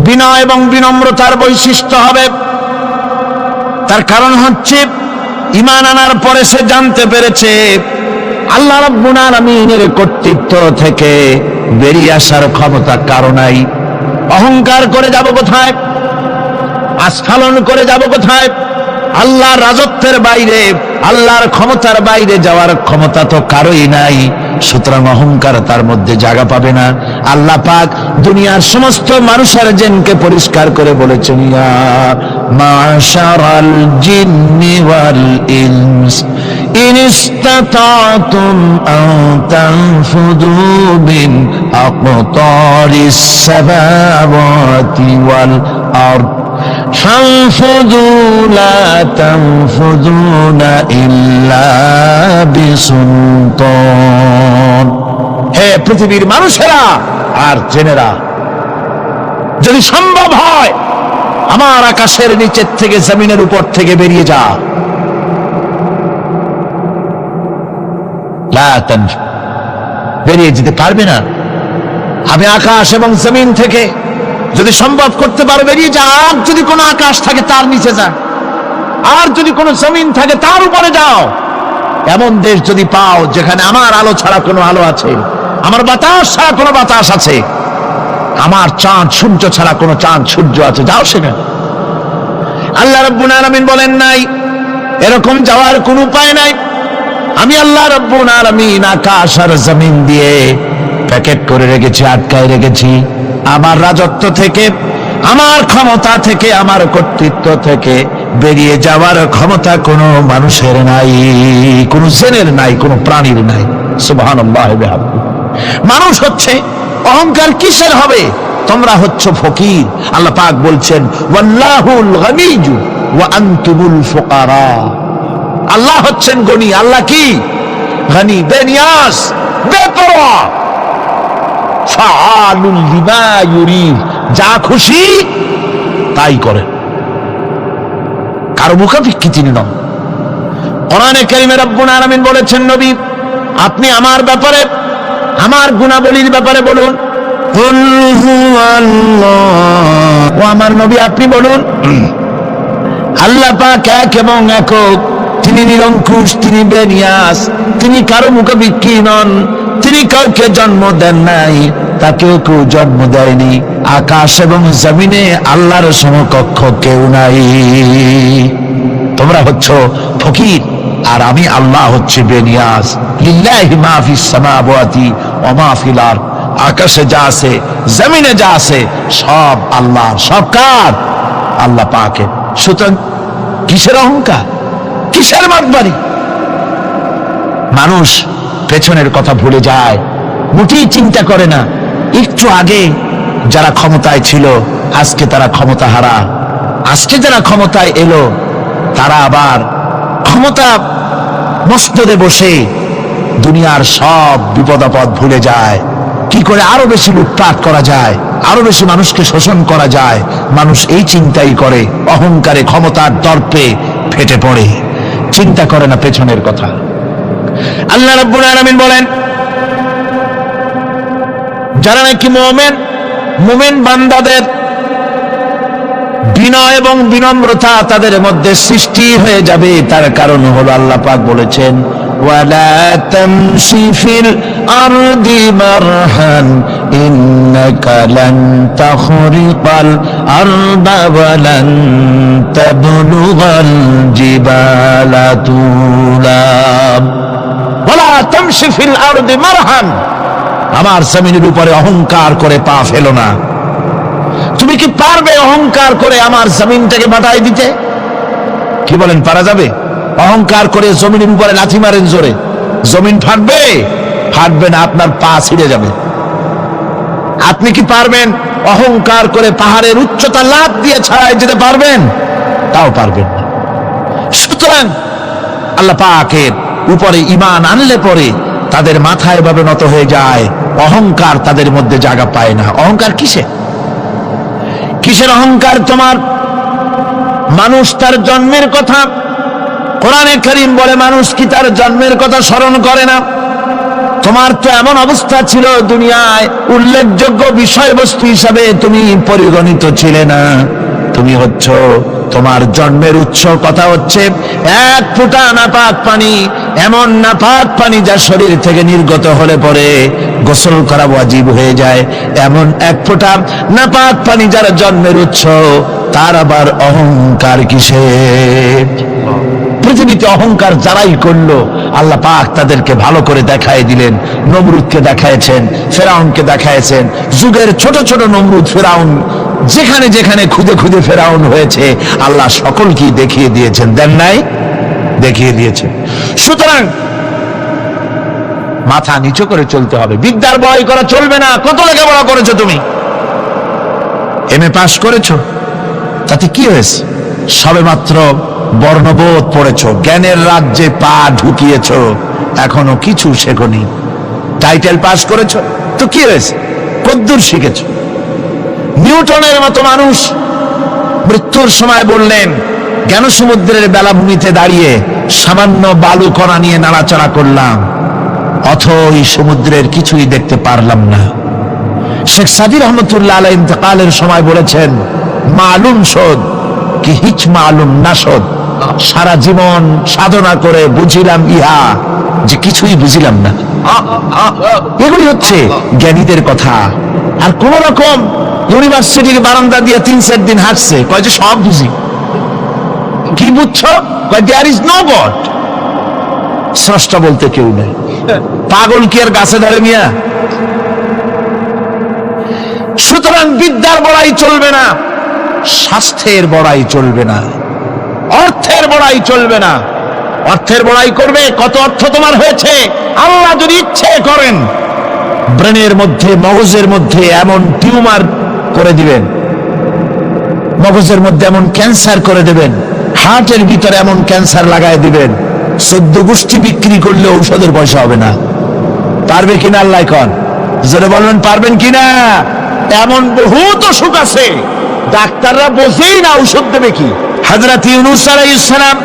বিনয় এবং বিনম্রতার বৈশিষ্ট্য হবে। তার কারণ হচ্ছে ঈমান আনার পরে সে জানতে পেরেছে আল্লাহ রাব্বুল আলামিনের কর্তৃত্ব থেকে বেরিয়ে আসার ক্ষমতা কারো নাই। অহংকার করে যাব কোথায়, আস্ফালন করে যাব কোথায়? আল্লাহর রাজত্বের বাইরে, আল্লাহর ক্ষমতার বাইরে যাওয়ার ক্ষমতা তো কারোই নাই। সুতরাং অহংকার তার মধ্যে জায়গা পাবে না। আল্লাহ পাক দুনিয়ার সমস্ত মানুষের জিনকে পরিষ্কার করে বলেছেন, ইয়া মাশারাল জিন্নি ওয়াল ইনস ইন ইসতাতাতুম আন তানফুযু মিন আকতারিস সামাওয়াতি ওয়াল আরদ ফানফুযু লা তানফুযুনা ইল্লা বিসুলতান। হে পৃথিবীর মানুষেরা আর জেনেরা, যদি সম্ভব হয় আমার আকাশের নিচের থেকে জমিনের উপর থেকে বেরিয়ে যা। লা তানফু, বেরিয়ে যেতে পারবে না। আমি আকাশ এবং জমিন থেকে যদি সম্ভব করতে পারো বেরিয়ে যা। আর যদি কোনো আকাশ থাকে তার নিচে যা, আর যদি কোনো জমিন থাকে তার উপরে যাও। এমন দেশ যদি পাও যেখানে আমার আলো ছাড়া কোনো আলো আছে, আমার বাতাস ছাড়া কোনো বাতাস আছে, আমার চাঁদ সূর্য ছাড়া কোনো চাঁদ সূর্য আছে, যাও সেখানে। আল্লাহ রাব্বুল আলামিন বলেন নাই এরকম যাওয়ার কোনো উপায় নাই। আমি আল্লাহ রাব্বুল আলামিন আকাশ আর জমিন দিয়ে প্যাকেট করে রেখেছি, আটকায় রেখেছি। আমার রাজত্ব থেকে, আমার ক্ষমতা থেকে, আমার কর্তৃত্ব থেকে বেরিয়ে যাওয়ার ক্ষমতা কোনো মানুষের নাই, কোনো জেনের নাই, কোনো প্রাণীর নাই। সুবহানাল্লাহ। মানুষ হচ্ছে, অহংকার কিসের হবে? তোমরা হচ্ছ ফকির। আল্লাহ পাক বলছেন ওয়াল্লাহুল গনিয়্যু ওয়া আনতুমুল ফুকারা। আল্লাহ হচ্ছেন গনি। আল্লাহ কি? গনি, বেনিয়াজ, বেপরোয়া। ফাআলুল লিমা ইউরিদ, যা খুশি তাই করে, কারো মুখাপেক্ষী তিনি নন। কোরআনে কারীমে রব্বুল আলামিন বলেছেন, নবী আপনি আমার ব্যাপারে, আমার গুণাবলীর ব্যাপারে বলুন। কুল হুয়াল্লাহ, ও আমার নবী আপনি বলুন আল্লাহ পাক এক এবং একক, তিনি নিরঙ্কুশ, তিনি বেনিয়াস, তিনি কারো মুখাপেক্ষী নন, তিনি কাউকে জন্ম দেন নাই, তাকেও কেউ জন্ম দেয়নি। আকাশ এবং জমিনে আল্লাহর সমকক্ষ কেউ নাই। তোমরা হচ্ছ ফকির আর আমি আল্লাহ হচ্ছে বেনিয়াস। লিল্লাহি মা ফিস সামাওয়াতি ওয়া মা ফিল আরদ, আকাশে যা আছে জমিনে যা আছে সব আল্লাহ, সব কার? আল্লাহ পাকের। সুতরাং কিসের অহংকার, কিসের মাতবাড়ি? মানুষ পেছনের কথা ভুলে যায়, মোটেই চিন্তা করে না। একটু আগে যারা ক্ষমতায় ছিল আজকে তারা ক্ষমতা হারা, আজকে যারা ক্ষমতায় এলো তারা আবার ক্ষমতা মস্তদে বসে দুনিয়ার সব বিপদ আপদ ভুলে যায়। কি করে আরো বেশি লুটপাট করা যায়, আরো বেশি মানুষকে শোষণ করা যায়, মানুষ এই চিন্তাই করে। অহংকারে, ক্ষমতার দর্পে ফেটে পড়ে, চিন্তা করে না পেছনের কথা। আল্লাহ রাব্বুল আলামিন বলেন, যারা নাকি মুমিন বান্দাদের বিনয় এবং বিনম্রতা তাদের মধ্যে সৃষ্টি হয়ে যাবে, তার কারণ হলো আল্লাহ পাক বলেছেন ওয়ালা তামশি ফিল আরদি মারহান ইন্নাকা লান তাখরিকাল আরদা ওয়া লান তাবলুগাল জিবালা তুলা। ওয়ালা তামশি ফিল আরদি মারহান, আমার জমিনের উপরে অহংকার করে পা ফেলো না। তুমি কি পারবে অহংকার করে আমার জমিনটাকে বাটাই দিতে? কি বলেন, পারা যাবে? অহংকার করে জমিনের উপরে লাথি মারেন জোরে, জমিন ফাটবে? ফাটবে না, আপনার পা ছিঁড়ে যাবে। আপনি কি পারবেন অহংকার করে পাহাড়ের উচ্চতা লাফ দিয়ে ছাড়াই যেতে পারবেন? তাও পারবেন না। সুতরাং আল্লাহ পাকের উপরে ঈমান আনলে পরে তাদের মাথা এভাবে নত হয়ে যায়, অহংকার তাদের মধ্যে জায়গা পায় না। অহংকার কিসের অহংকার তোমার? মানুষ তার জন্মের কথা, কোরআনে কারীম বলে মানুষ কি তার জন্মের কথা স্মরণ করে না? তোমার তো এমন অবস্থা ছিল, দুনিয়ায় উল্লেখযোগ্য বিষয়বস্তু হিসাবে তুমি পরিগণিত ছিলে না। তুমি হচ্ছ, তোমার জন্মের উৎস কথা হচ্ছে এক ফোঁটা নাপাক পানি, এমন নাপাক পানি যা শরীর থেকে নির্গত হলে পরে গোসল করা ওয়াজিব হয়ে যায়, এমন এক ফোঁটা নাপাক পানি যার জন্মের উৎস, তার আবার অহংকার কিসের? পৃথিবীতে অহংকার যারাই করলো আল্লাহ পাক তাদেরকে ভালো করে দেখায় দিলেন। নমরুদকে দেখায়ছেন, ফেরাউনকে দেখায়ছেন, যুগের ছোট ছোট নমরুদ ফেরাউন যেখানে যেখানে খুদে খুদে ফেরাউন হয়েছে আল্লাহ সকলকেই দেখিয়ে দিয়েছেন, দেন নাই? দেখিয়ে দিয়েছেন। সুতরাং মাথা নিচু করে চলতে হবে, বিদ্যার বড়াই করা চলবে না। কত লেখাপড়া করেছো তুমি? এমএ পাস করেছো, তাতে কি হয়েছে? সবেমাত্র বর্ণবোধ পড়েছো, জ্ঞানের রাজ্যে পা ঢুকিয়েছো, এখনো কিছু শেখনি। টাইটেল পাস করেছো, তো কি হয়েছে? কদ্দূর শিখেছো? নিউটনের মতো মানুষ মৃত্যুর সময় বললেন, জ্ঞান সমুদ্রের বেলাভূমিতে দাঁড়িয়ে সামান্য বালু কণা নিয়ে নাড়াচাড়া করলাম, অথই সমুদ্রের কিছুই দেখতে পারলাম না। শেখ সাদি রহমতুল্লাহ আলাইহি ইন্তেকালের সময় বলেছেন, মালুম শোধ কি হিচ মালুম না শোধ, সারা জীবন সাধনা করে বুঝিলাম ইহা, যে কিছুই বুঝিলাম না। এগুলি হচ্ছে জ্ঞানীদের কথা। আর কোন রকম ইউনিভার্সিটির বারান্দা দিয়ে 3-4 দিন হাঁটছে, কয় যে সব বুঝি। কি বুঝছো? কয় দেয়ার ইজ নো গড, স্রষ্টা বলতে কেউ নেই। পাগল কি আর গাছে ধরে মিয়া? সুতরাং বিদ্যার বড়াই চলবে না, স্বাস্থ্যের বড়াই চলবে না, অর্থের বড়াই চলবে না। অর্থের বড়াই করবে, কত অর্থ তোমার হয়েছে? আল্লাহ যদি ইচ্ছে করেন ব্রেনের মধ্যে, মগজের মধ্যে এমন টিউমার করে দিবেন, মগজের মধ্যে এমন ক্যান্সার করে দেবেন, হার্টের ভিতরে এমন ক্যান্সার লাগায় দিবেন, 14 গোষ্ঠী বিক্রি করলে ঔষধের পয়সা হবে না। পারবে কিনা আল্লাহ কন? জোরে বলবেন পারবেন কিনা? এমন বহুত অসুখ আছে ডাক্তাররা বোঝেই না ঔষধ দেবে কি। হযরত ইউনূস আলাইহিস সালাম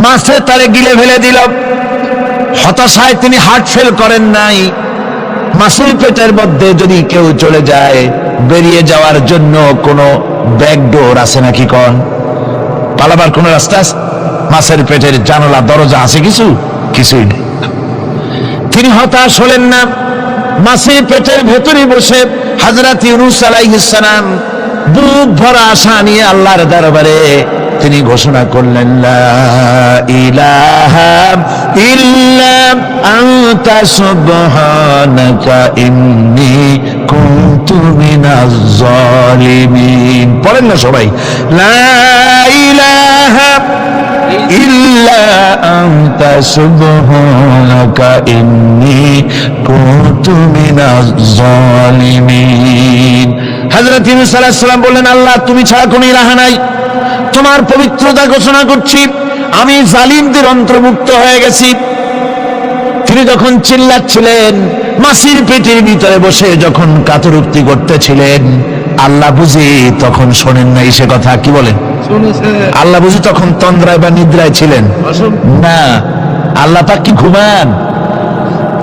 মাছে তারে গিলে ফেলে দিল, হতাশায় তিনি হার্ট ফেল করেন নাই। মাছের পেটের মধ্যে যদি কেউ চলে যায়, বেরিয়ে যাওয়ার জন্য কোনো ব্যাকডোর আছে নাকি কন? পালাবার কোন রাস্তা আছে? মাছের পেটের জানালা দরজা আছে কিছু? কিছুই নেই। তিনি হতাশ হলেন না, মাছের পেটের ভেতরে বসে হযরত ইউনূস আলাইহিস সালাম বুক ভরা আশা নিয়ে আল্লাহর দরবারে তিনি ঘোষণা করলেন, লা ইলাহা ইল্লা আনতা সুবহানাকা ইন্নী কুনতু মিনাজ জালিমিন। পড়েন না সবাই, লা ইলাহা ইল্লা আনতা সুবহানাকা ইন্নী কুনতু মিনাজ জালিমিন। হযরত ইউনূস আলাইহিস সালাম বললেন, আল্লাহ তুমি ছাড়া কোনো ইলাহ নাই, তোমার পবিত্রতা ঘোষণা করছি, আমি জালিমদের অন্তর্ভুক্ত হয়ে গেছি। তিনি যখন চিল্লাচ্ছিলেন, মাছির পেটের ভিতরে বসে যখন কাতরুক্তি করতেছিলেন, আল্লাহ বুঝি তখন শোনেন নাই সে কথা? কি বলেন? আল্লাহ বুঝি তখন তন্দ্রায় বা নিদ্রায় ছিলেন না? আল্লাহ পাক কি ঘুমান?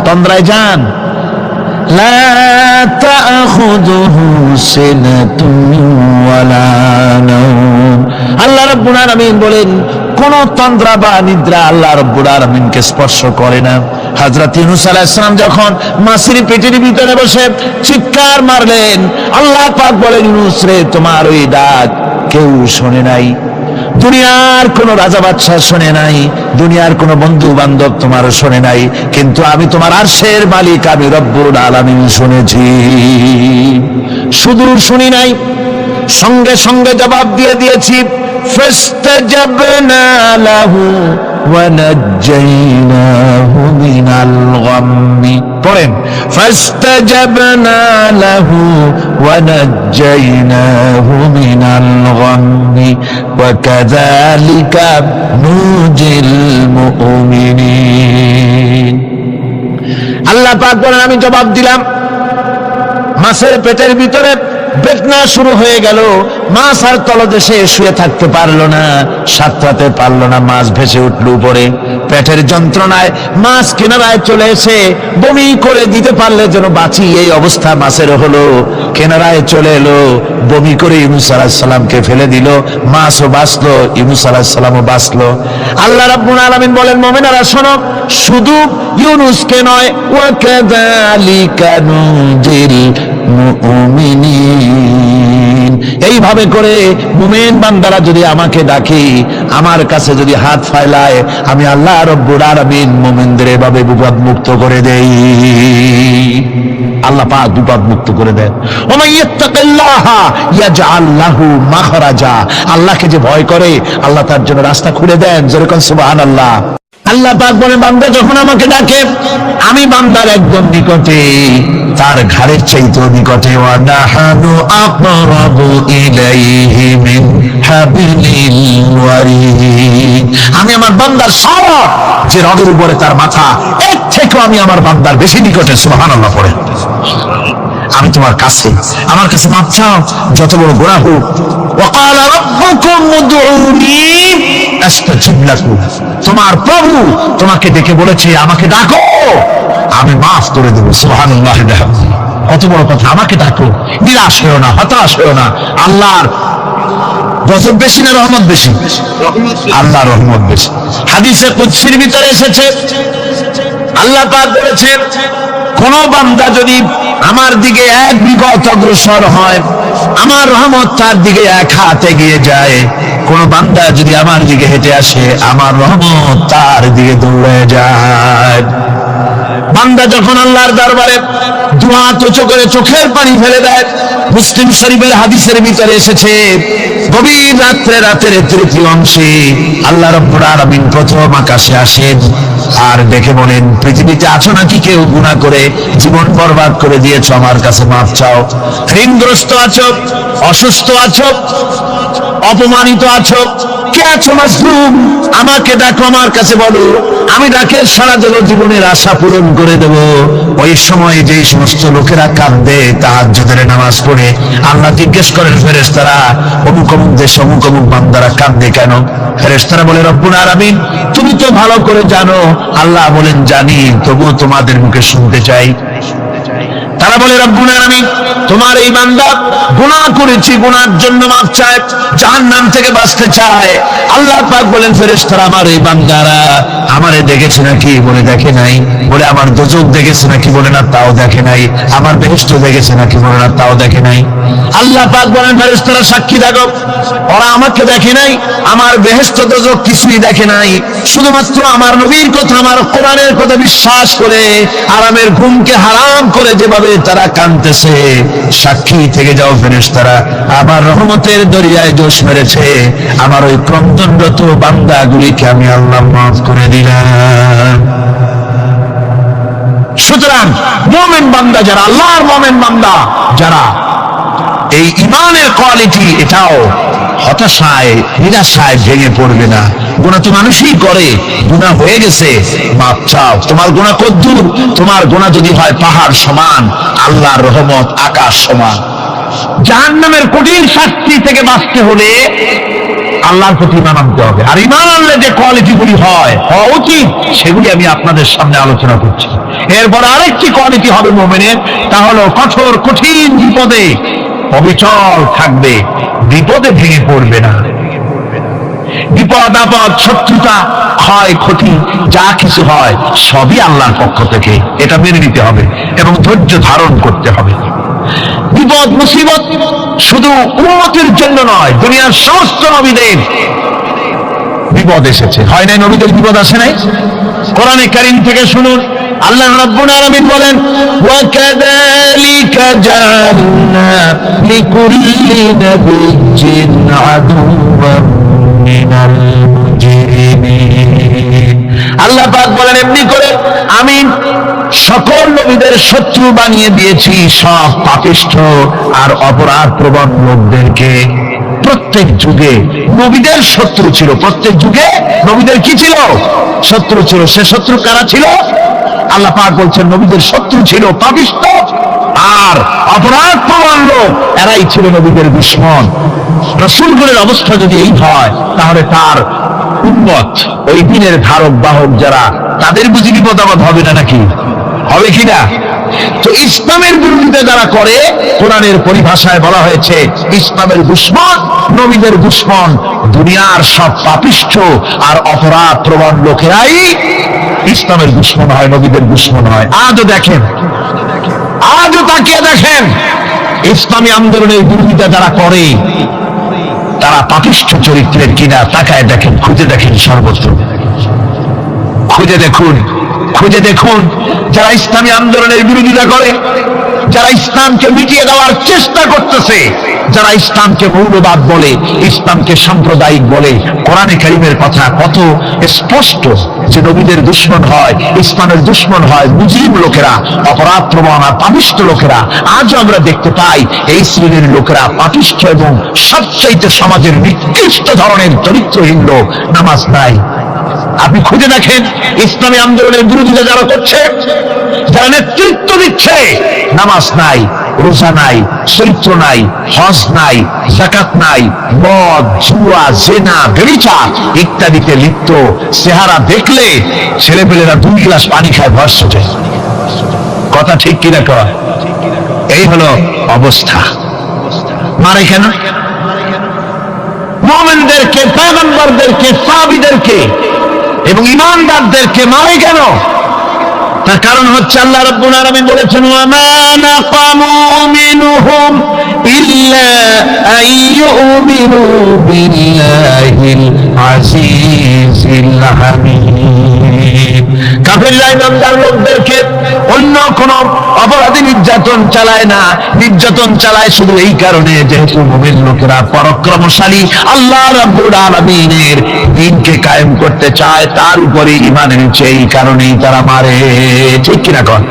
তন্দ্রায় যান? লা তাখুযুহু সিনাতুন ওয়ালা নাওম। আল্লাহ রাব্বুল আলামিন বলেন, কোন তন্দ্রা বা নিদ্রা আল্লাহ রাব্বুল আলামিনকে স্পর্শ করে না। হযরত ইউনূস আলাইহিস সালাম যখন মাছের পেটের ভিতরে বসে চিৎকার মারলেন, আল্লাহ পাক বলেন, ইউনূস রে, তোমার ওই ডাক কেউ শোনে নাই, দুনিয়ার কোন রাজা বাদশাহ শোনে নাই, দুনিয়ার কোন বন্ধু বান্ধব তোমার শোনে নাই, কিন্তু আমি তোমার আরশের মালিক, আমি রব্বুল আলামিন শুনেছি। শুধু শুনি নাই, সঙ্গে সঙ্গে জবাব দিয়ে দিয়েছি। ফাস্তাজাবনা লাহু ওয়া নাজ্জাইনাহু মিনাল গাম্মি। পড়েন, ফাস্তাজাবনা লাহু ওয়া নাজ্জাইনাহু মিনাল গাম্মি ওয়া কাযালিকা নুজিল মুমিনিন। আল্লাহ পাক বলেন, আমি জবাব দিলাম। মাছের পেটের ভিতরে বেদনা শুরু হয়ে গেল, মাছ আর তলদেশে শুয়ে থাকতে পারলো না, সাঁতরাতে পারলো না, মাছ ভেসে উঠল উপরে। পেটের যন্ত্রণায় মাছ কিনারায় চলে এসে বমি করে দিতে পারলে যেন বাঁচি, এই অবস্থা মাছের হলো। কিনারায় চলে এলো, বমি করে ইউনূস আলাইহিস সালামকে ফেলে দিল, মাছও বাঁচলো, ইউনূস আলাইহিস সালামও বাঁচলো। আল্লাহ রাব্বুল আলামিন বলেন, মুমিনেরা শোনো, শুধু ইউনূসকে নয়, ওয়া কাযালিকা নুজিল মুমিনিন, এইভাবে করে মুমিন বান্দারা যদি আমাকে ডাকে, আমার কাছে যদি হাত ফাইলায়, আমি আল্লাহ রাব্বুল আলামিন মুমিনদের এভাবে বিপদ মুক্ত করে দেই। আল্লাহ পাক বিপদ মুক্ত করে দেন। ওয়া মান ইয়াত্তাকিল্লাহা ইয়াজআল লাহু মাখরাজা, আল্লাহকে যে ভয় করে আল্লাহ তার জন্য রাস্তা খুলে দেন। জোরে কোন সুবহানাল্লাহ। আল্লাহ পাক বলেন, বান্দা যখন আমাকে ডাকে, আমি বান্দার একদম নিকটে, তার ঘাড়ের চাইতেও নিকটে। ওয়া নাহানু আকরাবু ইলাইহি মিন হাবিলিল ওয়ারিদ, আমি আমার বান্দার সব যে রগের উপরে তার মাথা, এর থেকেও আমি আমার বান্দার বেশি নিকটে। সুবহানাল্লাহ পড়ে। আমি তোমার কাছে, আমার কাছে মাপ চাও, যত বড় গুনাহ হোক। ওয়া ক্বালা রাব্বুকুম উদউনি আস্তাজিব লাকুম, তোমার প্রভু তোমাকে ডেকে বলেছে আমাকে ডাকো, আমি মাফ করে দেব। সুবহানাল্লাহ। কত বড় কথা, আমাকে ডাকো, নিরাশ হও না, হতাশ হও না। আল্লাহর গজব বেশি না রহমত বেশি? আল্লাহর রহমত বেশি। হাদিসে কুদসির ভিতরে এসেছে, আল্লাহ পাক বলেছেন, কোন বান্দা যদি আমার দিকে এক বিগত অগ্রসর হয়, আমার রহমত তার দিকে এক হাত এগিয়ে যায়। কোন বান্দা যদি আমার দিকে হেঁটে আসে, আমার রহমত তার দিকে দৌড়ে যায়। বান্দা যখন আল্লাহর দরবারে দুহাত উঁচু করে চোখের পানি ফেলে দেয়, মুসলিম শরীফের হাদিসের ভিতরে এসেছে, গভীর রাত্রে, রাতের তৃতীয় অংশে আল্লাহ রাব্বুল আলামিন প্রথম আকাশে আসেন আর দেখে বলেন, পৃথিবীতে আছো নাকি কেউ গুনাহ করে জীবন বরবাদ করে দিয়েছো, আমার কাছে মাফ চাও। ঋণগ্রস্ত আছো, অসুস্থ আছো, অপমানিত আছো, কে আছো মাসরুম, আমাকে ডাকো, আমার কাছে বলো, আমি ডাকে সারা জীবনের আশা পূরণ করে দেব। ওই সময় যেই সমস্ত লোকেরা কাঁদে তাহাজ্জুদের নামাজ পড়ে, আল্লাহ জিজ্ঞেস করেন ফেরেশতারা, অমুক অমুক দেশ অমুক অমুক বান্দারা কাঁদে কেন? ফেরেশতারা বলে, রব্বুল আলামিন তুমি তো ভালো করে জানো। আল্লাহ বলেন, জানি, তবুও তোমাদের মুখে শুনতে চাই। তারা বলে, রব্বুল আলামিন তোমার এই বান্দা গুনাহ করেছি, গুনার জন্য মাফ চায়, জাহান্নাম থেকে বাঁচতে চায়। আল্লাহ পাক বলেন, ফেরেশতারা আমার এই বান্দারা আমারে দেখেছে নাকি? বলে, দেখে নাই। বলে, আমার দোজখ দেখেছে নাকি? বলে, না, তাও দেখে নাই। আমার বেহেশত দেখেছে নাকি? বলে, না, তাও দেখে নাই। আল্লাহ পাক বলেন, ফেরেশতারা সাক্ষী থাকো, ওরা আমাকে দেখে নাই, আমার বেহেশত দোজখ কিছুই দেখে নাই, শুধুমাত্র আমার নবীর কথা, আমার কোরআনের কথা বিশ্বাস করে আরামের ঘুমকে হারাম করে যেভাবে তারা কাঁদতেছে, সাক্ষী থেকে যাও ফেরেশতারা, আমার রহমতের দরিয়ায় দোষ মেরেছে আমার ওই ক্রন্দনরত বান্দাগুলিকে আমি আল্লাহ মাফ করে দিলাম। সুতরাং মুমিন বান্দা যারা, আল্লাহর মুমিন বান্দা যারা, এই ঈমানের কোয়ালিটি, এটাও হতাশায় নিরাশায় ভেঙে পড়বে না। গুনাহ তো মানুষই করে, গুনাহ হয়ে গেছে, মাপ চাও। তোমার গুনাহ কদ্দুর? তোমার গুনাহ যদি হয় পাহাড় সমান, আল্লাহর রহমত আকাশ সমান। জাহান্নামের কঠিন শাস্তি থেকে বাঁচতে হলে আল্লাহর প্রতি ঈমান আনতে হবে। আর ঈমান আনলে যে কোয়ালিটিগুলি হওয়া উচিত, সেগুলি আমি আপনাদের সামনে আলোচনা করছি। এরপর আরেকটি কোয়ালিটি হবে মুমিনের, তা হলো কঠোর কঠিন বিপদে অবিচল থাকবে, বিপদে ভেঙে পড়বে না। বিপদ আপদ, শত্রুতা, ক্ষয় ক্ষতি যা কিছু হয় সবই আল্লাহর পক্ষ থেকে, এটা মেনে নিতে হবে এবং ধৈর্য ধারণ করতে হবে। বিপদ মুসিবত শুধু উম্মতের জন্য নয়, দুনিয়ার সমস্ত নবীদের বিপদ এসেছে, হয় নাই? নবীদের বিপদ আসে নাই? কোরআনে কারীম থেকে শুনুন, আল্লাহ রাব্বুল আলামিন বলেন, ওয়া কাযালিকা জাআলনা লিকুল্লি নাবিয়্যিন আদুওয়াম মিনাল মুজরিমিন। আল্লাহ পাক বলেন, এমনি করে আমি সকল নবীদের শত্রু বানিয়ে দিয়েছি সব পাপিষ্ঠ আর অপরাধ প্রবণ লোকদেরকে। প্রত্যেক যুগে নবীদের শত্রু ছিল, প্রত্যেক যুগে নবীদের কি ছিল? শত্রু ছিল। সে শত্রু কারা ছিল? আল্লাহ পাক বলছেন, নবীদের শত্রু ছিল পাপিষ্ঠ আর অপরাধ প্রবণ লোক, এরাই ছিল নবীদের দুশমন। রাসূলগণের অবস্থা যদি এই হয়, তাহলে তার উম্মত, ওই দিনের ধারক বাহক যারা, তাদের বুঝি বিপদ আপদ হবে না নাকি? হবে কিনা? তো ইসলামের বিরোধিতা যারা করে, কোরআনের পরিভাষায় বলা হয়েছে ইসলামের দুশমন, নবীদের দুশমন। দুনিয়ার সব পাপিষ্ঠ আর অপরাধ প্রবণ লোকেরাই ইসলামের দুশমন হয়, নবীদের দুশমন হয়। আজও দেখেন, আজও তাকিয়ে দেখেন, ইসলামী আন্দোলনের বিরোধিতা যারা করে, তারা পাপিষ্ঠ চরিত্রের কিনা তাকায় দেখেন, খুঁজে দেখেন, সর্বত্র খুঁজে দেখুন, খুঁজে দেখুন। যারা ইসলামী আন্দোলনের বিরোধিতা করে, যারা ইসলামকে মিটিয়ে দেওয়ার চেষ্টা করতেছে, যারা ইসলামকে মৌলবাদ বলে, ইসলামকে সাম্প্রদায়িক বলে, কোরআনে কারীমের কথা কত স্পষ্ট যে নবীদের দুশমন হয়, ইসলামের দুশমন হয় মুজরিম লোকেরা, অপরাধ প্রবণ আর পাপিষ্ঠ লোকেরা। আজও আমরা দেখতে পাই এই শ্রেণীর লোকেরা পাপিষ্ঠ এবং সবচাইতে সমাজের নিকৃষ্ট ধরনের চরিত্রহীন লোক। নামাজ নাই। আপনি খুঁজে দেখেন, ইসলামী আন্দোলনের বিরোধিতা যারা করছে, যারা নেতৃত্ব দিচ্ছে, নামাজ নাই, রোজা নাই, চরিত্র নাই, হজ নাই, যাকাত নাই, মদ, জুয়া, জেনা, ব্যভিচার ইত্যাদিতে লিপ্ত। চেহারা দেখলে ছেলেপেলেরা 2 গ্লাস পানি খায়, ভস্য যায়। কথা ঠিক কিনা কয়? এই হলো অবস্থা। মারে কেন? মুমিনদেরকে, পয়গম্বরদেরকে, সাহাবীদেরকে এবং ঈমানদারদেরকে মারে কেন? তার কারণ হচ্ছে আল্লাহ রাব্বুল আলামিন বলেছেন, ওয়া মা নাকামু মিনহুম ইল্লা আইয়ুমিনু বিল্লাহিল আজিজিল হামিদ। কাফিররা ঈমানদার লোকদেরকে অন্য কোন অপরাধী নির্যাতন চালায় না, নির্যাতন চালায় শুধু এই কারণে যেহেতু মুমিন লোকেরা পরাক্রমশালী, আল্লাহ রাব্বুল আলামিনের দ্বীনকে কায়েম করতে চায়, তার উপরে ঈমান এনেছে, এই কারণেই তারা মারে। ঠিক কিনা কন?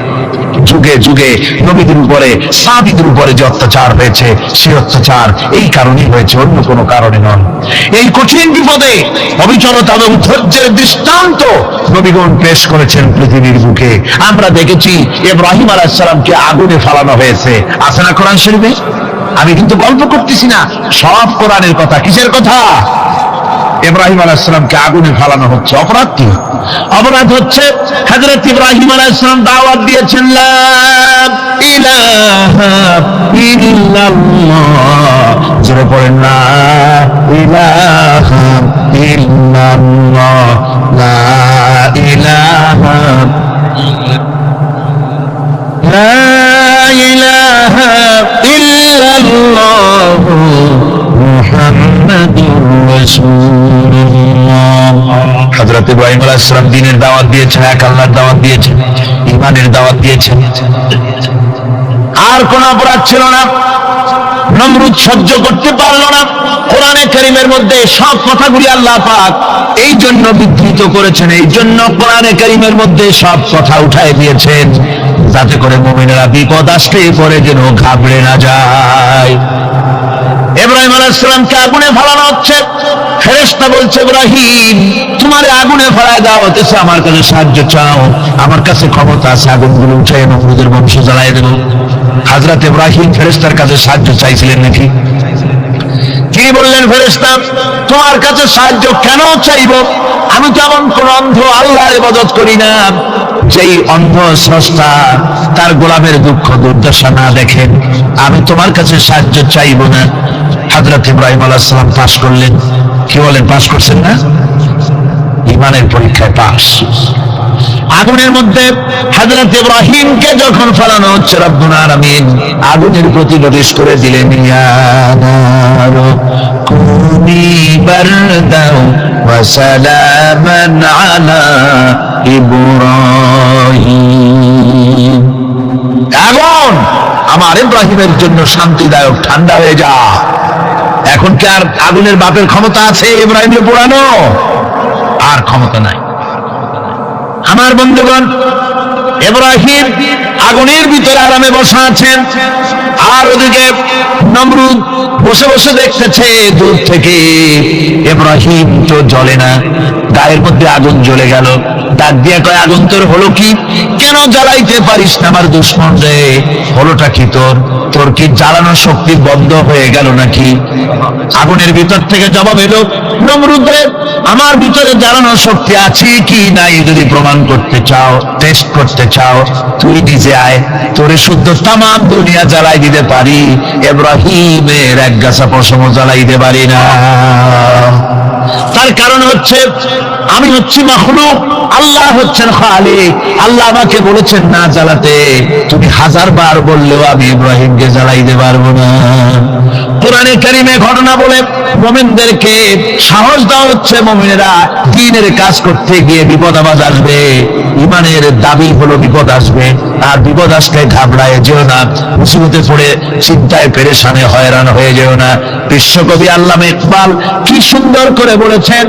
যুগে যুগে নবীদের উপরে, সাহাবীদের উপরে যে অত্যাচার হয়েছে, সেই অত্যাচার এই কারণেই হয়েছে, অন্য কোনো কারণে নয়। এই কঠিন বিপদে অবিচলতা এবং ধৈর্যের দৃষ্টান্ত নবীগণ পেশ করেছেন পৃথিবীর বুকে। আমরা দেখেছি ইব্রাহিম আলাইহিস সালামকে আগুনে ফালানো হয়েছে, আছে না কোরআন শরীফে? আমি কিন্তু গল্প করতেছি না, সব কোরআনের কথা। কিসের কথা? ইব্রাহিম আলাইহিস সালামকে আগুনে ফালানো হচ্ছে। অপরাধ কি? অপরাধ হচ্ছে হযরত ইব্রাহিম আলাইহিস সালাম দাওয়াত দিয়েছেন, লা ইলাহা ইল্লাল্লাহ। জোরে পড়েন, লা ইলাহা ইল্লাল্লাহ, লা ইলাহা লা ইলাহা ইল্লাল্লাহ মুহাম্মাদুর রাসূলুল্লাহ। হযরত ইব্রাহিম আলাইহিস সালাম দ্বীনের দাওয়াত দিয়েছেন, এক আল্লাহর দাওয়াত দিয়েছেন, ঈমানের দাওয়াত দিয়েছেন। আর কোন অপরাধ ছিল না। নমরুদ সহ্য করতে পারল না। কোরআনে কারীমের মধ্যে সব কথাগুলি আল্লাহ পাক এই জন্য বিধৃত করেছেন, এই জন্য কোরআনে কারীমের মধ্যে সব কথা উঠায় দিয়েছেন, যাতে করে মুমিনেরা বিপদ আসলে পরে যেন ঘাবড়ে না যায়। ইব্রাহিম আলাইহিস সালামকে আগুনে ফালানো হচ্ছে। ফেরেশতা বলছে, ইব্রাহিম তোমার আগুনে ফালায় দেওয়া হতেছে, আমার কাছে সাহায্য চাও, আমার কাছে ক্ষমতা আছে, আগুনগুলো উঠে নমরুদের বংশ জ্বালায় দেব। হযরত ইব্রাহিম ফেরেশতার কাছে সাহায্য চাইছিলেন নাকি? তিনি বললেন, ফেরেশতা তোমার কাছে সাহায্য কেন চাইব? আমি তো এমন কোন অন্ধ আল্লাহর ইবাদত করি না যেই অন্ধ স্রষ্টা তার গোলামের দুঃখ দুর্দশা না দেখেন। আমি তোমার কাছে সাহায্য চাইব না। হযরত ইব্রাহিম আলাইহিস সালাম পাস করলেন। কি বলেন, পাস করছেন না? ঈমানের পরীক্ষায় পাস। আগুনের মধ্যে হযরত ইব্রাহিমকে যখন ফেলানো হচ্ছে, রব্বুল আলামিন আগুনের প্রতি নোটিশ করে দিলেন, ইয়া নারু কুনি বারদাও ওয়া সালামান আলা ইব্রাহিম। আগুন আমার ইব্রাহিমের জন্য শান্তিদায়ক, ঠান্ডা হয়ে যা। এখন কি আর আগুনের বাপের ক্ষমতা আছে ইব্রাহিমকে পোড়ানো? আর ক্ষমতা নাই। আমার বন্ধুগণ, ইব্রাহিম আগুনের ভিতরে আরামে বসা আছেন। আর ওদিকে নমরুদ বসে বসে দেখতেছে দূর থেকে ইব্রাহিম তো জ্বলে না, গায়ের মধ্যে আগুন জ্বলে গেল। ডাক দিয়া কয়, আগুন তোর হলো কি? কেন জ্বালাইতে পারিস না আমার দুশমন রে? হলোটা কি তোর? তোর কি জ্বালানোর শক্তি বন্ধ হয়ে গেল নাকি? আগুনের ভিতর থেকে জবাব এলো, নমরুদ রে, আমার ভিতরে জ্বালানোর শক্তি আছে কি নাই যদি প্রমাণ করতে চাও, টেস্ট করতে চাও, তুই নিজে আয়, তোরে শুদ্ধ তামাম দুনিয়া জ্বালাই দিতে পারি, ইব্রাহিমের এক গাছা পশম জ্বালাই দিতে পারি না। তার কারণ হচ্ছে আমি হচ্ছি মাখলুক, আল্লাহ হচ্ছেন খালিক। আল্লাহ আমাকে বলেছেন না জ্বালাতে, তুমি 1000 বার বললেও আমি ইব্রাহিমকে জ্বালাইতে পারবো না। কোরআনে কারিমে ঘটনা বলে মুমিনদেরকে সাহস দেওয়া হচ্ছে, মুমিনেরা দ্বীনের কাজ করতে গিয়ে বিপদ আবাজ আসবে, ইমানের দাবি হলো বিপদ আসবে, আর বিপদ আসলে ঘাবড়ায় যেও না, মুসিবতে পড়ে চিন্তায় পেরেশানে হয়রান হয়ে যেও না। বিশ্বকবি আল্লামা ইকবাল কি সুন্দর করে বলেছেন,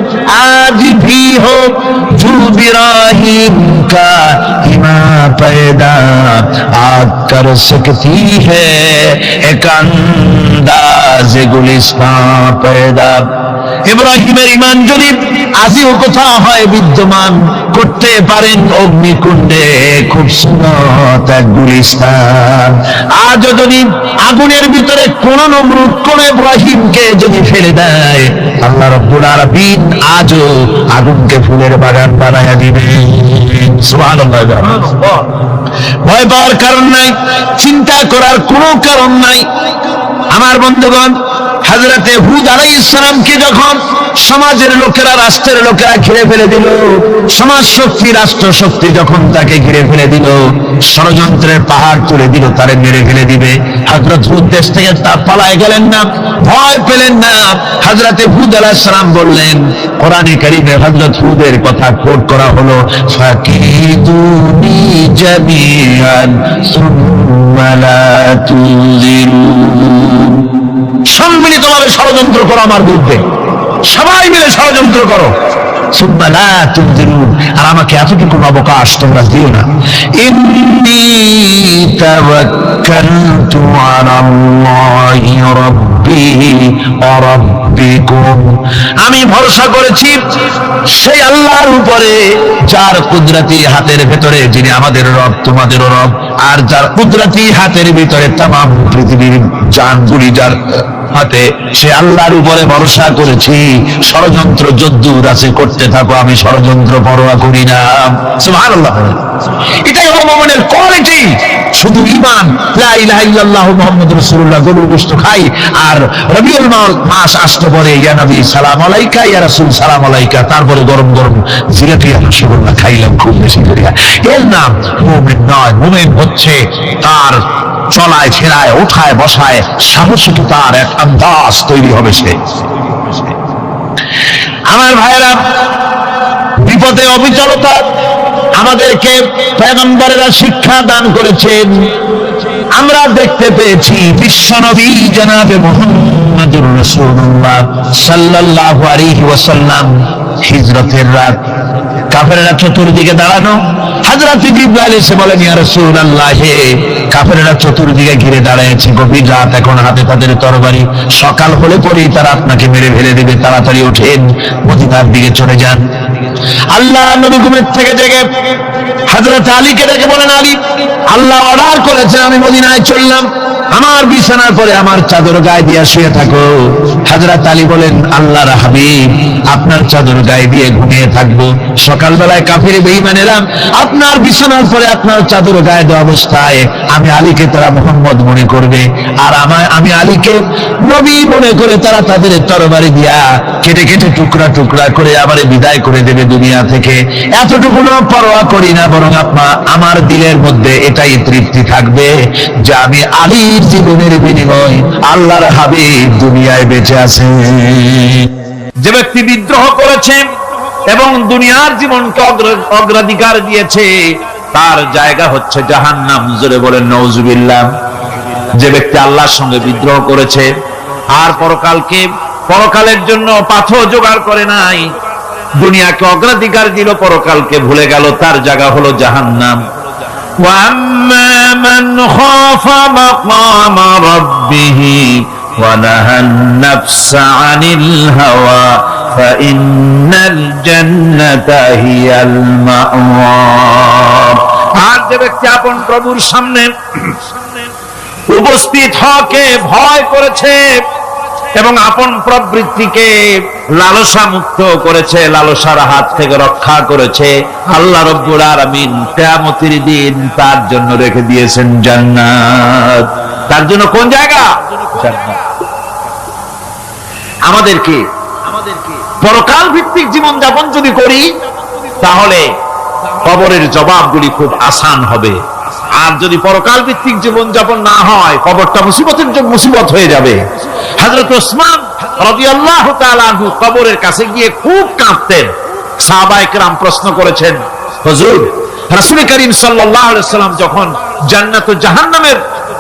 আজ ভি হো জু ইব্রাহিম কা ইমা पैदा आग कर सकती है एक अंदाज गुलिस्तां पैदा। ইব্রাহিমের ঈমান যদি আজিও কোথাও হয় বিদ্যমান, করতে পারেন অগ্নিকুণ্ডে খুব সুন্নত এক গুলিস্তান। আজ যদি আগুনের ভিতরে কোন নমরুদ কোন ইব্রাহিমকে যদি ফেলে দেয়, আল্লাহ রাব্বুল আলামিন আজও আগুনকে ফুলের বাগান বানায়া দিবেন। সুবহানাল্লাহ। ভয় পাওয়ার কারণ নাই, চিন্তা করার কোনো কারণ নাই। আমার বন্ধুগণ, হযরতে হুদ আলাইহিস সালামকে যখন সমাজের লোকেরা, রাষ্ট্রের লোকেরা ঘিরে ফেলে দিল, সমাজ শক্তি, রাষ্ট্র শক্তি যখন তাকে ঘিরে ফেলে দিল, ষড়যন্ত্রের পাহাড় তুলে দিল, তারে মেরে ফেলে দিবে, হযরত হুদ দেশ থেকে তা পালায় গেলেন না, ভয় পেলেন না। হযরতে হুদ আলাইহিস সালাম বললেন, কোরআনে কারীমে হযরত হুদের কথা কোট করা হলো, ফাকিদুনি জামিআন সুম্মা লা তুযিরুন। সম্মিলিতভাবে ষড়যন্ত্র করো আমার বিরুদ্ধে, সবাই মিলে ষড়যন্ত্র করো, সুম্মা লা তুযিরুন, আর আমাকে এতটুকু অবকাশ তোমরা দিও না। ইন্নী তাওয়াক্কালতু আলাল্লাহি রাব্বি ওয়া রাব্বিকুম, আমি ভরসা করেছি সেই আল্লাহর উপরে, যার কুদরতি হাতের ভেতরে, যিনি আমাদের রব তোমাদেরও রব, আর যার কুদরতি হাতের ভিতরে তামাম পৃথিবীর জানগুলি যার হাতে, সে আল্লাহর উপরে ভরসা করেছি। ষড়যন্ত্র যদ্দূর আছে করতে থাকো, আমি ষড়যন্ত্র পরোয়া করি না। সুবহানাল্লাহ। এটাই হলো মুমিনের কোয়ালিটি। শুধু ঈমান, লা ইলাহা ইল্লাল্লাহ মুহাম্মাদুর রাসূলুল্লাহ, গরুর গোশত খাই, আর রবিউল মাস আসতে পরে ইয়া নবী সালাম আলাইকা, ইয়া রাসূল সালাম আলাইকা, তারপরে গরম গরম জিলাপি আর রসগোল্লা খাইলাম খুব বেশি করিয়া, এর নাম মুমিন নয়। মুমিন হচ্ছে তার চলায় ফেরায়, ওঠায় বসায় সাহসিকতার এক আন্দাজ তৈরি হবে সে। আমার ভাইয়েরা, বিপদে অবিচলতা আমাদেরকে পয়গম্বরেরা শিক্ষা দান করেছেন। আমরা দেখতে পেয়েছি বিশ্বনবী জনাবে মুহাম্মদুর রাসূলুল্লাহ সাল্লাল্লাহু আলাইহি ওয়াসাল্লাম হিজরতের রাত, কাফেররা চতুর্দিকে দাঁড়ানো, হযরত জিবরাইল এসে বলেন, ইয়া রাসূলুল্লাহ, কাফেররা চতুর্দিকে ঘিরে দাঁড়িয়েছে, গভীর রাত, এখন হাতে তাদের তরবারি, সকাল হলে পরেই তারা আপনাকে মেরে ফেলে দেবে, তাড়াতাড়ি ওঠেন, মদিনার দিকে চলে যান। আল্লাহ নবী ঘুমের থেকে জেগে হযরত আলীকে ডেকে বলেন, আলী, আল্লাহ অর্ডার করেছেন আমি মদিনায় চললাম, আমার বিছানার পরে আমার চাদর গায়ে দিয়ে শুয়ে থাকো। হযরত আলী বলেন, আল্লাহর হাবিব, আপনার চাদর গায়ে দিয়ে ঘুমিয়ে থাকবো, সকালবেলায় কাফির বেঈমানেরা আপনার বিছানার পরে আপনার চাদর গায়ে দেওয়া অবস্থায় আমি আলীকে তারা মুহাম্মদ মনে করবে, আর আমি আলীকে নবী মনে করে তারা তাদের তরবারি দিয়া কেটে কেটে টুকরা টুকরা করে আমারে বিদায় করে দেবে দুনিয়া থেকে। এতটুকু পরোয়া করি না, বরং আমার দিলের মধ্যে এটাই তৃপ্তি থাকবে যে আমি আলীর জীবনের বিনিময় আল্লাহর হাবিব দুনিয়ায় বেঁচে আছে। যে ব্যক্তি বিদ্রোহ করেছে এবং দুনিয়ার জীবনকে অগ্রাধিকার দিয়েছে, তার জায়গা হচ্ছে জাহান্নাম। জোরে বলেন নাউজুবিল্লাহ। যে ব্যক্তি আল্লাহর সঙ্গে বিদ্রোহ করেছে আর পরকালের জন্য পাথর জোগাড় করে নাই, দুনিয়াকে অগ্রাধিকার দিল, পরকালকে ভুলে গেল, তার জায়গা হলো জাহান্নাম। وأما من خاف مقام ربه ونهى النفس عن الهوى فإن الجنة هي المأوى আর যে ব্যক্তি আপন প্রভুর সামনে উপস্থিত হকে ভয় করেছে এবং আপন প্রবৃত্তিকে লালসা মুক্ত করেছে, লালসার হাত থেকে রক্ষা করেছে, আল্লাহ রাব্বুল আলামিন কিয়ামতের দিন তার জন্য রেখে দিয়েছেন জান্নাত। তার জন্য কোন জায়গা? জান্নাত। আমাদেরকে পরকাল ভিত্তিক জীবন যাপন যদি করি তাহলে কবরের জবাবগুলি খুব আসান হবে। আর যদি পরকাল ভিত্তিক জীবন যাপন না হয় কবরটা মুসিবতের জন্য মুসিবত হয়ে যাবে। হযরত ওসমান রাদিয়াল্লাহু তাআলা আনহু কবরের কাছে গিয়ে খুব কাঁদতেন। সাহাবায়ে কেরাম প্রশ্ন করেছেন, হুজুর রাসূল করিম সাল্লাল্লাহু আলাইহি ওয়াসাল্লাম যখন জান্নাত ও জাহান্নামের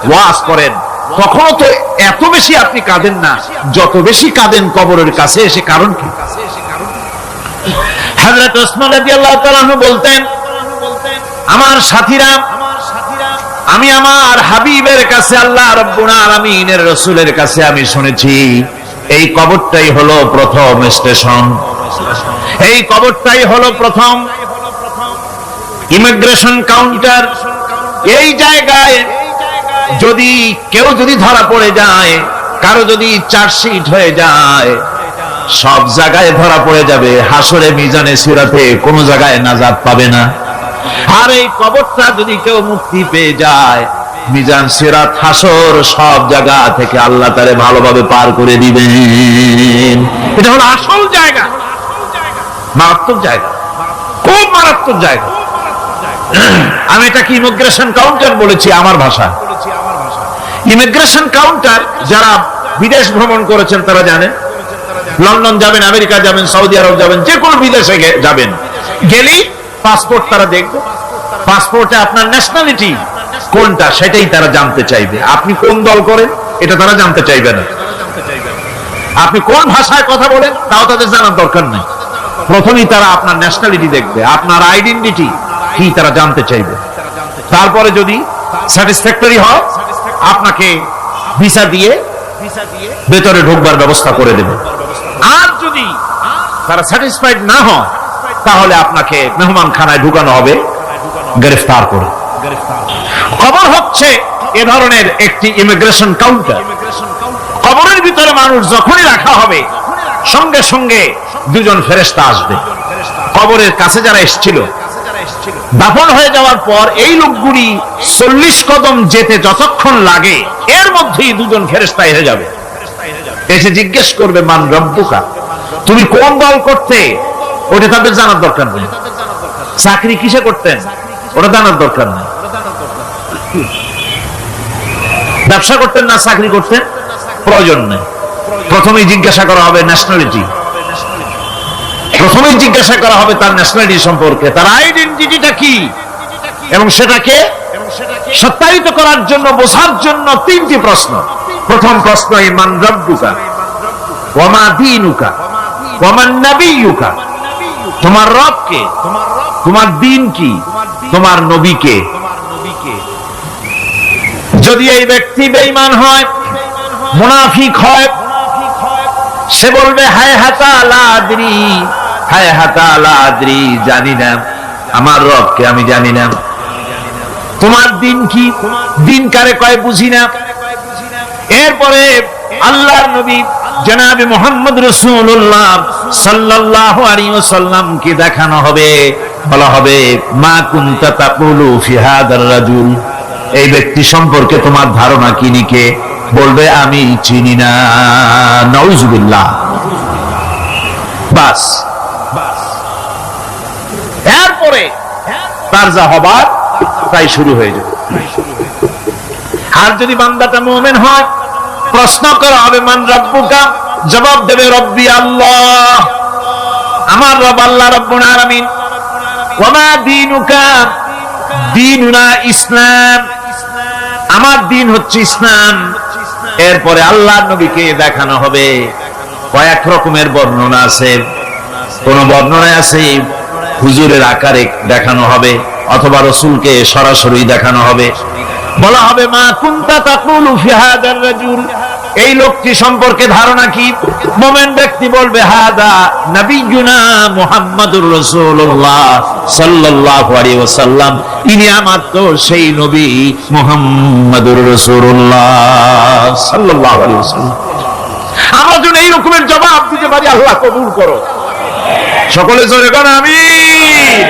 ওয়াজ করেন তখন তো এত বেশি আপনি কাঁদেন না, যত বেশি কাঁদেন কবরের কাছে এসে, কারণ কি? হযরত ওসমান রাদিয়াল্লাহু তাআলা আনহু বলতেন, আমার সাথীরা, আমি আমার হাবিবের কাছে আল্লাহ রাব্বুল আলামিনের রাসূলের কাছে আমি শুনেছি এই কবরটাই হলো প্রথম স্টেশন, এই কবরটাই হলো প্রথম ইমিগ্রেশন কাউন্টার। এই জায়গায় যদি কেউ যদি ধরা পড়ে যায়, কারো যদি চার্জশিট হয়ে যায়, সব জায়গায় ধরা পড়ে যাবে, হাসরে মিজানে সিরাতে কোনো জায়গায় নাজাত পাবে না। আর এই কবরটা যদি কেউ মুক্তি পেয়ে যায়, মিজান সিরাত হাসর সব জায়গা থেকে আল্লাহ তারে ভালোভাবে পার করে দিবেন। এটা হলো আসল জায়গা, মারাত্মক জায়গা, খুব মারাত্মক জায়গা। আমি এটাকে ইমিগ্রেশন কাউন্টার বলেছি আমার ভাষা। ইমিগ্রেশন কাউন্টার যারা বিদেশ ভ্রমণ করেছেন তারা জানেন। লন্ডন যাবেন, আমেরিকা যাবেন, সৌদি আরব যাবেন, যে কোনো বিদেশে যাবেন, গেলেই পাসপোর্ট তারা দেখবে। পাসপোর্টে আপনার ন্যাশনালিটি কোনটা সেটাই তারা জানতে চাইবে। আপনি কোন দল করেন এটা তারা জানতে চাইবে না। আপনি কোন ভাষায় কথা বলেন তাও তাদের জানার দরকার নেই। প্রথমেই তারা আপনার ন্যাশনালিটি দেখবে, আপনার আইডেন্টিটি কি তারা জানতে চাইবে। তারপরে যদি স্যাটিসফ্যাক্টরি হয় আপনাকে ভিসা দিয়ে ভেতরে ঢোকবার ব্যবস্থা করে দেবে। আর যদি তারা স্যাটিসফাইড না হয় তাহলে আপনাকে মেহমানখানায় ঢুকানো হবে গ্রেফতার করে। কবর হচ্ছে এ ধরনের একটি ইমিগ্রেশন কাউন্টার। কবরের ভিতরে মানুষ যখনই রাখা হবে সঙ্গে সঙ্গে দুজন ফেরেশতা আসবে। কবরের কাছে যারা এসেছিল দাফন হয়ে যাওয়ার পর এই লোকগুলি 40 কদম যেতে যতক্ষণ লাগে এর মধ্যেই দুজন ফেরেশতা এসে যাবে, এসে জিজ্ঞেস করবে, মান রব্বুকা, তুমি কোন দল করতে? ওটা তাদের জানার দরকার নেই। চাকরি কিসে করতেন ওটা জানার দরকার নেই। ব্যবসা করতেন না চাকরি করতেন প্রয়োজন নেই। প্রথমেই জিজ্ঞাসা করা হবে ন্যাশনালিটি, প্রথমেই জিজ্ঞাসা করা হবে তার ন্যাশনালিটি সম্পর্কে, তার আইডেন্টিটিটা কি, এবং সেটাকে সত্যায়িত করার জন্য, বোঝার জন্য 3টি প্রশ্ন। প্রথম প্রশ্ন, মান রব্বুকা ওয়া মা দীনুকা ওয়া মান নাবিয়্যুকা, তোমার রব কে, তোমার দ্বীন কি, তোমার নবী কে। যদি এই ব্যক্তি বেঈমান হয়, মুনাফিক হয়, সে বলবে হায় হাতা লা আদরি, হায় হাতা লা আদরি, জানি না আমার রবকে, আমি জানি না। তোমার দ্বীন কি, দ্বীন কারে কয় বুঝি না। এরপরে আল্লাহর নবী জনাবে মুহাম্মদ রাসূলুল্লাহ সাল্লাল্লাহু আলাইহি ওয়াসাল্লাম কে দেখানো হবে, বলা হবে মা কুনতা তাকুলু ফি হাদার রাজুল, এই ব্যক্তি সম্পর্কে তোমার ধারণা কি নিকে, বলবে আমি চিনি না। নাউযুবিল্লাহ। বাস, এরপরে তার যা হবার তাই শুরু হয়ে যাবে। আর যদি বান্দাটা মুমিন হয়, প্রশ্ন করা হবে মান রব্বুকা, জবাব দেবে রব্বি আল্লাহ, আমার রব আল্লাহ রাব্বুল আলামিন। ওয়া মা দীনুকা, দীনুনা ইসলাম, আমার দ্বীন হচ্ছে ইসলাম। এরপরে আল্লাহর নবীকে দেখানো হবে। কয়েক রকমের বর্ণনা আছে, কোন বর্ণনায় আছে হুজুরের আকারে দেখানো হবে, অথবা রাসূলকে সরাসরি দেখানো হবে, বলা হবে মা কুনতা তাকুলু ফি হাদার রাজুল, এই লোকটি সম্পর্কে ধারণা কি? মুমিন ব্যক্তি বলবে হাদা নবিয়ুনা মুহাম্মাদুর রাসূলুল্লাহ সাল্লাল্লাহু আলাইহি ওয়াসাল্লাম, ইনি আমার তো সেই নবী মুহাম্মাদুর রাসূলুল্লাহ সাল্লাল্লাহু আলাইহি ওয়াসাল্লাম। আমরা যেন এই রকমের জবাব দিতে পারি, আল্লাহ কবুল করো। সকলে জোরে বলেন আমিন।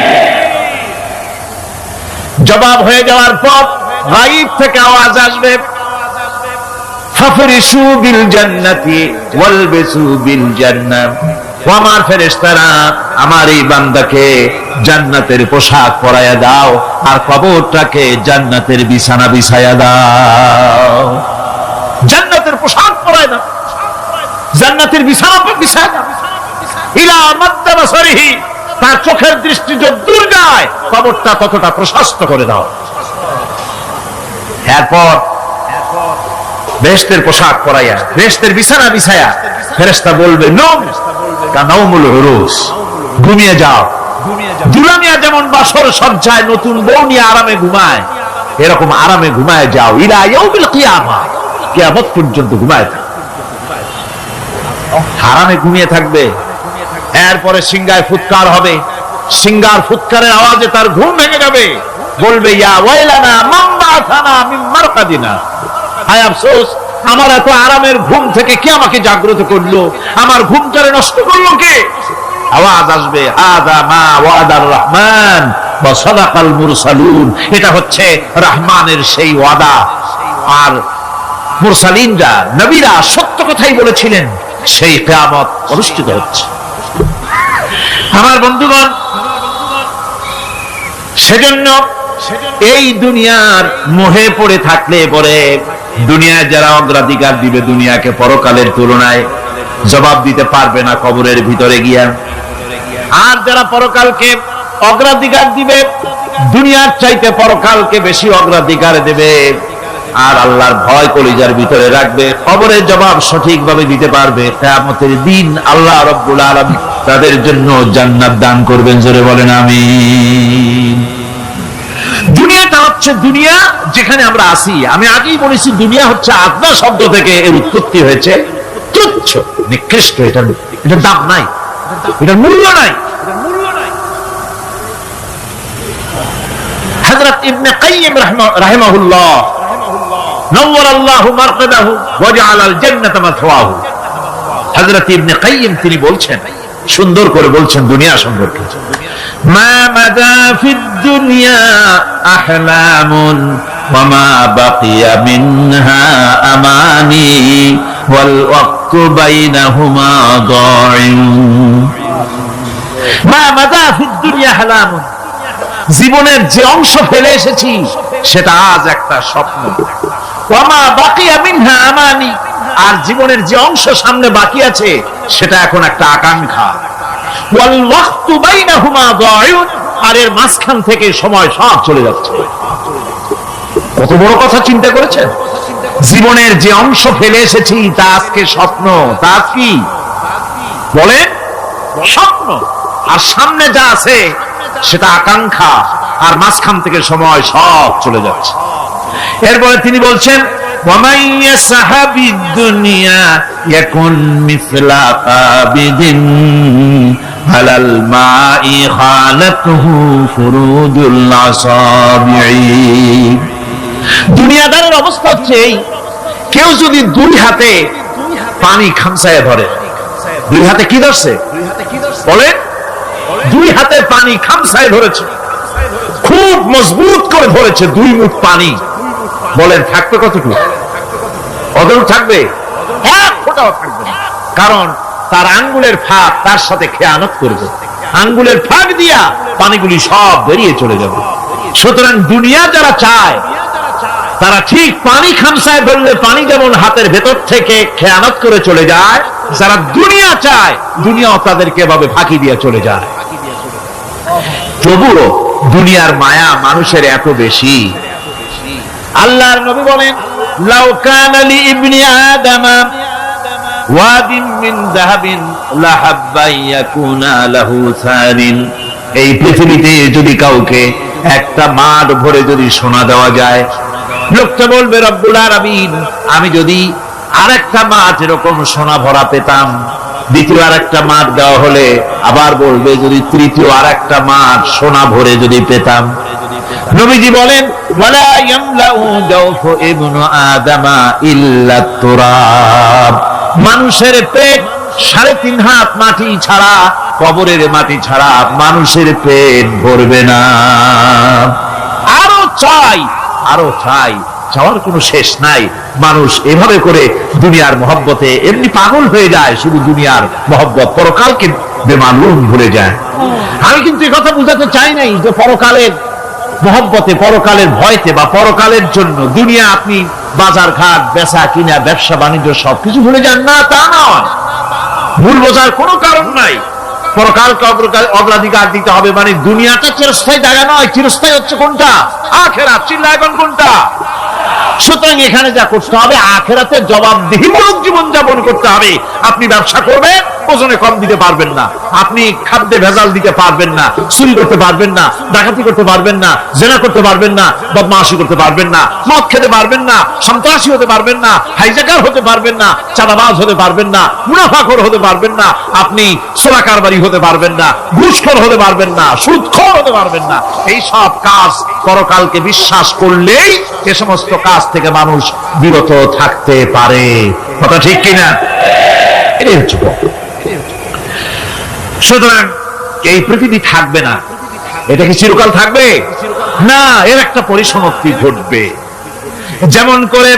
জবাব হয়ে যাওয়ার পর গায়ব থেকে আওয়াজ আসবে, ফাফরিশু বিল জান্নাতি ওয়ালবিসু বিল জান্নাহ, ও আমার ফেরেশতারা আমার এই বান্দাকে জান্নাতের পোশাক পরায়া দাও আর কবরটাকে জান্নাতের বিছানা বিছায়া দাও। জান্নাতের পোশাক পরায় দাও, জান্নাতের বিছানা বিছায়া দাও, ইলা মাদ্দা বাসারিহি, তার চোখের দৃষ্টি যতদূর যায় কবরটা ততটা প্রশস্ত করে দাও। এরপর বেহেশতের পোশাক পরাইয়া বেহেশতের বিছানা বিছায়া ফেরেশতা বলবে নওম কানাউমুল হুরুস, ঘুমিয়ে যাও। দুলামিয়া যেমন বাসর সজ্জায় নতুন বউ নিয়ে আরামে ঘুমায়, এরকম আরামে ঘুমায় যাও ইলা ইয়াউমিল কিয়ামা, কিয়ামত পর্যন্ত ঘুমায় থাকো, আরামে ঘুমিয়ে থাকবে। এরপরে সিংহায় ফুৎকার হবে, সিংহার ফুৎকারের আওয়াজে তার ঘুম ভেঙে যাবে, বলবে ইয়া ওয়াইলানা মান বাআসানা মিন মারকাদিনা, হায় আফসোস, আমার এত আরামের ঘুম থেকে কে আমাকে জাগ্রত করলো, আমার ঘুমটারে নষ্ট করলো কে? আওয়াজ আসবে হাদা মা ওয়াদার রহমান ওয়া সাদাকাল মুরসালুন, এটা হচ্ছে রহমানের সেই ওয়াদা, আর মুরসালিনরা নবীরা সত্য কথাই বলেছিলেন, সেই কিয়ামত অনুষ্ঠিত হচ্ছে। আমার বন্ধুগণ, সেজন্য এই দুনিয়ার মোহে পড়ে থাকলে পরে দুনিয়ায় যারা অগ্রাধিকার দিবে দুনিয়াকে পরকালের তুলনায়, জবাব দিতে পারবে না কবরের ভিতরে গিয়া। আর যারা পরকালকে অগ্রাধিকার দিবে, দুনিয়ার চাইতে পরকালকে বেশি অগ্রাধিকার দেবে, আর আল্লাহর ভয় কলিজার ভিতরে রাখবে, কবরের জবাব সঠিকভাবে দিতে পারবে, কিয়ামতের দিন আল্লাহ রাব্বুল আলামিন তাদের জন্য জান্নাত দান করবেন। জোরে বলেন আমিন। দুনিয়াটা হচ্ছে দুনিয়া যেখানে আমরা আছি, আমি আগেই বলেছি দুনিয়া হচ্ছে আদনা শব্দ থেকে এর উৎপত্তি হয়েছে, তুচ্ছ নিকৃষ্ট, এটার দাম নাই, এটার মূল্য নাই। হযরত ইবনে কাইয়িম রাহিমাহুল্লাহ নওয়ারাল্লাহু মারকাদাহু ওয়া জাআলাল জান্নাতা মাথওয়াহু, হযরত ইবনে কাইয়িম তিনি বলছেন, সুন্দর করে বলছেন দুনিয়া সম্পর্কে, মা মাদা ফিদ দুনিয়া আহলামুন ওয়া মা বাকিয়া মিনহা আমানি ওয়াল ওয়াক্তু বাইনাহুমা দাইন। মা মাদা ফিদ দুনিয়া আহলামুন, জীবনের যে অংশ ফেলে এসেছি সেটা আজ একটা স্বপ্ন, ওয়া মা বাকিয়া মিনহা আমানি, আর জীবনের যে অংশ সামনে বাকি আছে সেটা এখন একটা আকাঙ্ক্ষা, ওয়াল ওয়াক্তু বাইনাহুমা দাইন, আর এর মাঝখান থেকে সময় সব চলে যাচ্ছে। কত বড় কথা চিন্তা করেছেন? জীবনের যে অংশ ফেলে এসেছি তা আজকে স্বপ্ন, তা কি বলেন? স্বপ্ন। আর সামনে যা আছে সেটা আকাঙ্ক্ষা, আর মাঝখান থেকে সময় সব চলে যাচ্ছে। এরপরে তিনি বলছেন ওয়ামান ইয়াসহাবিদ দুনিয়া ইয়াকুন মিসলা আবিদিন আলাল মাই খালাতুহু ফুরুদুল আসাবিঈ। দুনিয়াদারের অবস্থা হচ্ছে এই, কেউ যদি দুই হাতে পানি খামসায় ধরে, দুই হাতে কি ধরছে বলে? দুই হাতে পানি খামসায় ধরেছে, খুব মজবুত করে ধরেছে, দুই মুঠ পানি, বলেন থাকবে কতটুকু? কতটুকু থাকবে? এক ফোঁটাও থাকবে না, কারণ তার আঙ্গুলের ফাঁক তার সাথে খেয়ানত করবে, আঙ্গুলের ফাঁক দিয়া পানিগুলি সব বেরিয়ে চলে যাবে। সুতরাং দুনিয়া যারা চায় তারা ঠিক পানি খামসায় ধরলে পানি যেমন হাতের ভেতর থেকে খেয়ানত করে চলে যায়, যারা দুনিয়া চায় দুনিয়াও তাদেরকে এভাবে ফাঁকি দিয়ে চলে যায়। তবুও দুনিয়ার মায়া মানুষের এত বেশি। আল্লাহর নবী বলেন লাউ কানা লি ইবনি আদামা ওয়াদিন মিন যাহাবিন লাহাব্বা ইয়াকুনা লাহু সারিন, এই পৃথিবীতে যদি কাউকে একটা মাঠ ভরে যদি সোনা দেওয়া যায়, লোকটা বলবে রব্বুল আলামিন আমি যদি আরেকটা মাঠ এরকম সোনা ভরা পেতাম। দ্বিতীয় আরেকটা মাঠ দেওয়া হলে আবার বলবে যদি তৃতীয় আরেকটা মাঠ সোনা ভরে যদি পেতাম। নবীজি বলেন ওয়ালা ইয়ামলাউ জাওফু ইবনু আদামা ইল্লা তুরাব, মানুষের পেট 3.5 হাত মাটি ছাড়া, কবরের মাটি ছাড়া মানুষের পেট ভরবে না। আরো চাই, আরো চাই, চাওয়ার কোনো শেষ নাই। মানুষ এভাবে করে দুনিয়ার মহব্বতে এমনি পাগল হয়ে যায়, শুধু দুনিয়ার মহব্বত, পরকালকে বেমালুম ভুলে যায়। আমি কিন্তু এই কথা বুঝাতে চাই নাই যে পরকালের মহব্বতে, পরকালের ভয়তে বা পরকালের জন্য দুনিয়া আপনি বাজার ঘাট বেচা কিনা ব্যবসা বাণিজ্য সবকিছু ভুলে যান না, তা নয়। ভুল বোঝার কোনো কারণ নাই। পরকালকে অগ্রাধিকার দিতে হবে, মানে দুনিয়াটা চিরস্থায়ী জায়গা নয়। চিরস্থায়ী হচ্ছে কোনটা? আখিরাত। চিল্লা এখন কোনটা? সুতরাং এখানে যা করতে হবে, আখিরাতে জবাবদিহিমূলক জীবন যাপন করতে হবে। আপনি ব্যবসা করবেন, ওজনে কম দিতে পারবেন না, আপনি খাদ্যে ভেজাল দিতে পারবেন না, চুরি করতে পারবেন না, ডাকাতি করতে পারবেন না, জেনা করতে পারবেন না, বদমাশি করতে পারবেন না, মদ খেতে পারবেন না, সন্ত্রাসী হতে পারবেন না, হাইজ্যাকার হতে পারবেন না, চাঁদাবাজ হতে পারবেন না, মুনাফাখোর হতে পারবেন না, আপনি সোনা কারবারি হতে পারবেন না, ঘুষখোর হতে পারবেন না, সুদখোর হতে পারবেন না। এই সব কাজ পরকালকে বিশ্বাস করলেই এ সমস্ত কাজ থেকে মানুষ বিরত থাকতে পারে। কথা ঠিক কিনা? এটাই হচ্ছে। সুতরাং এই পৃথিবী থাকবে না, এটা কি চিরকাল থাকবে না? এর একটা পরিসমাপ্তি ঘটবে। যেমন করে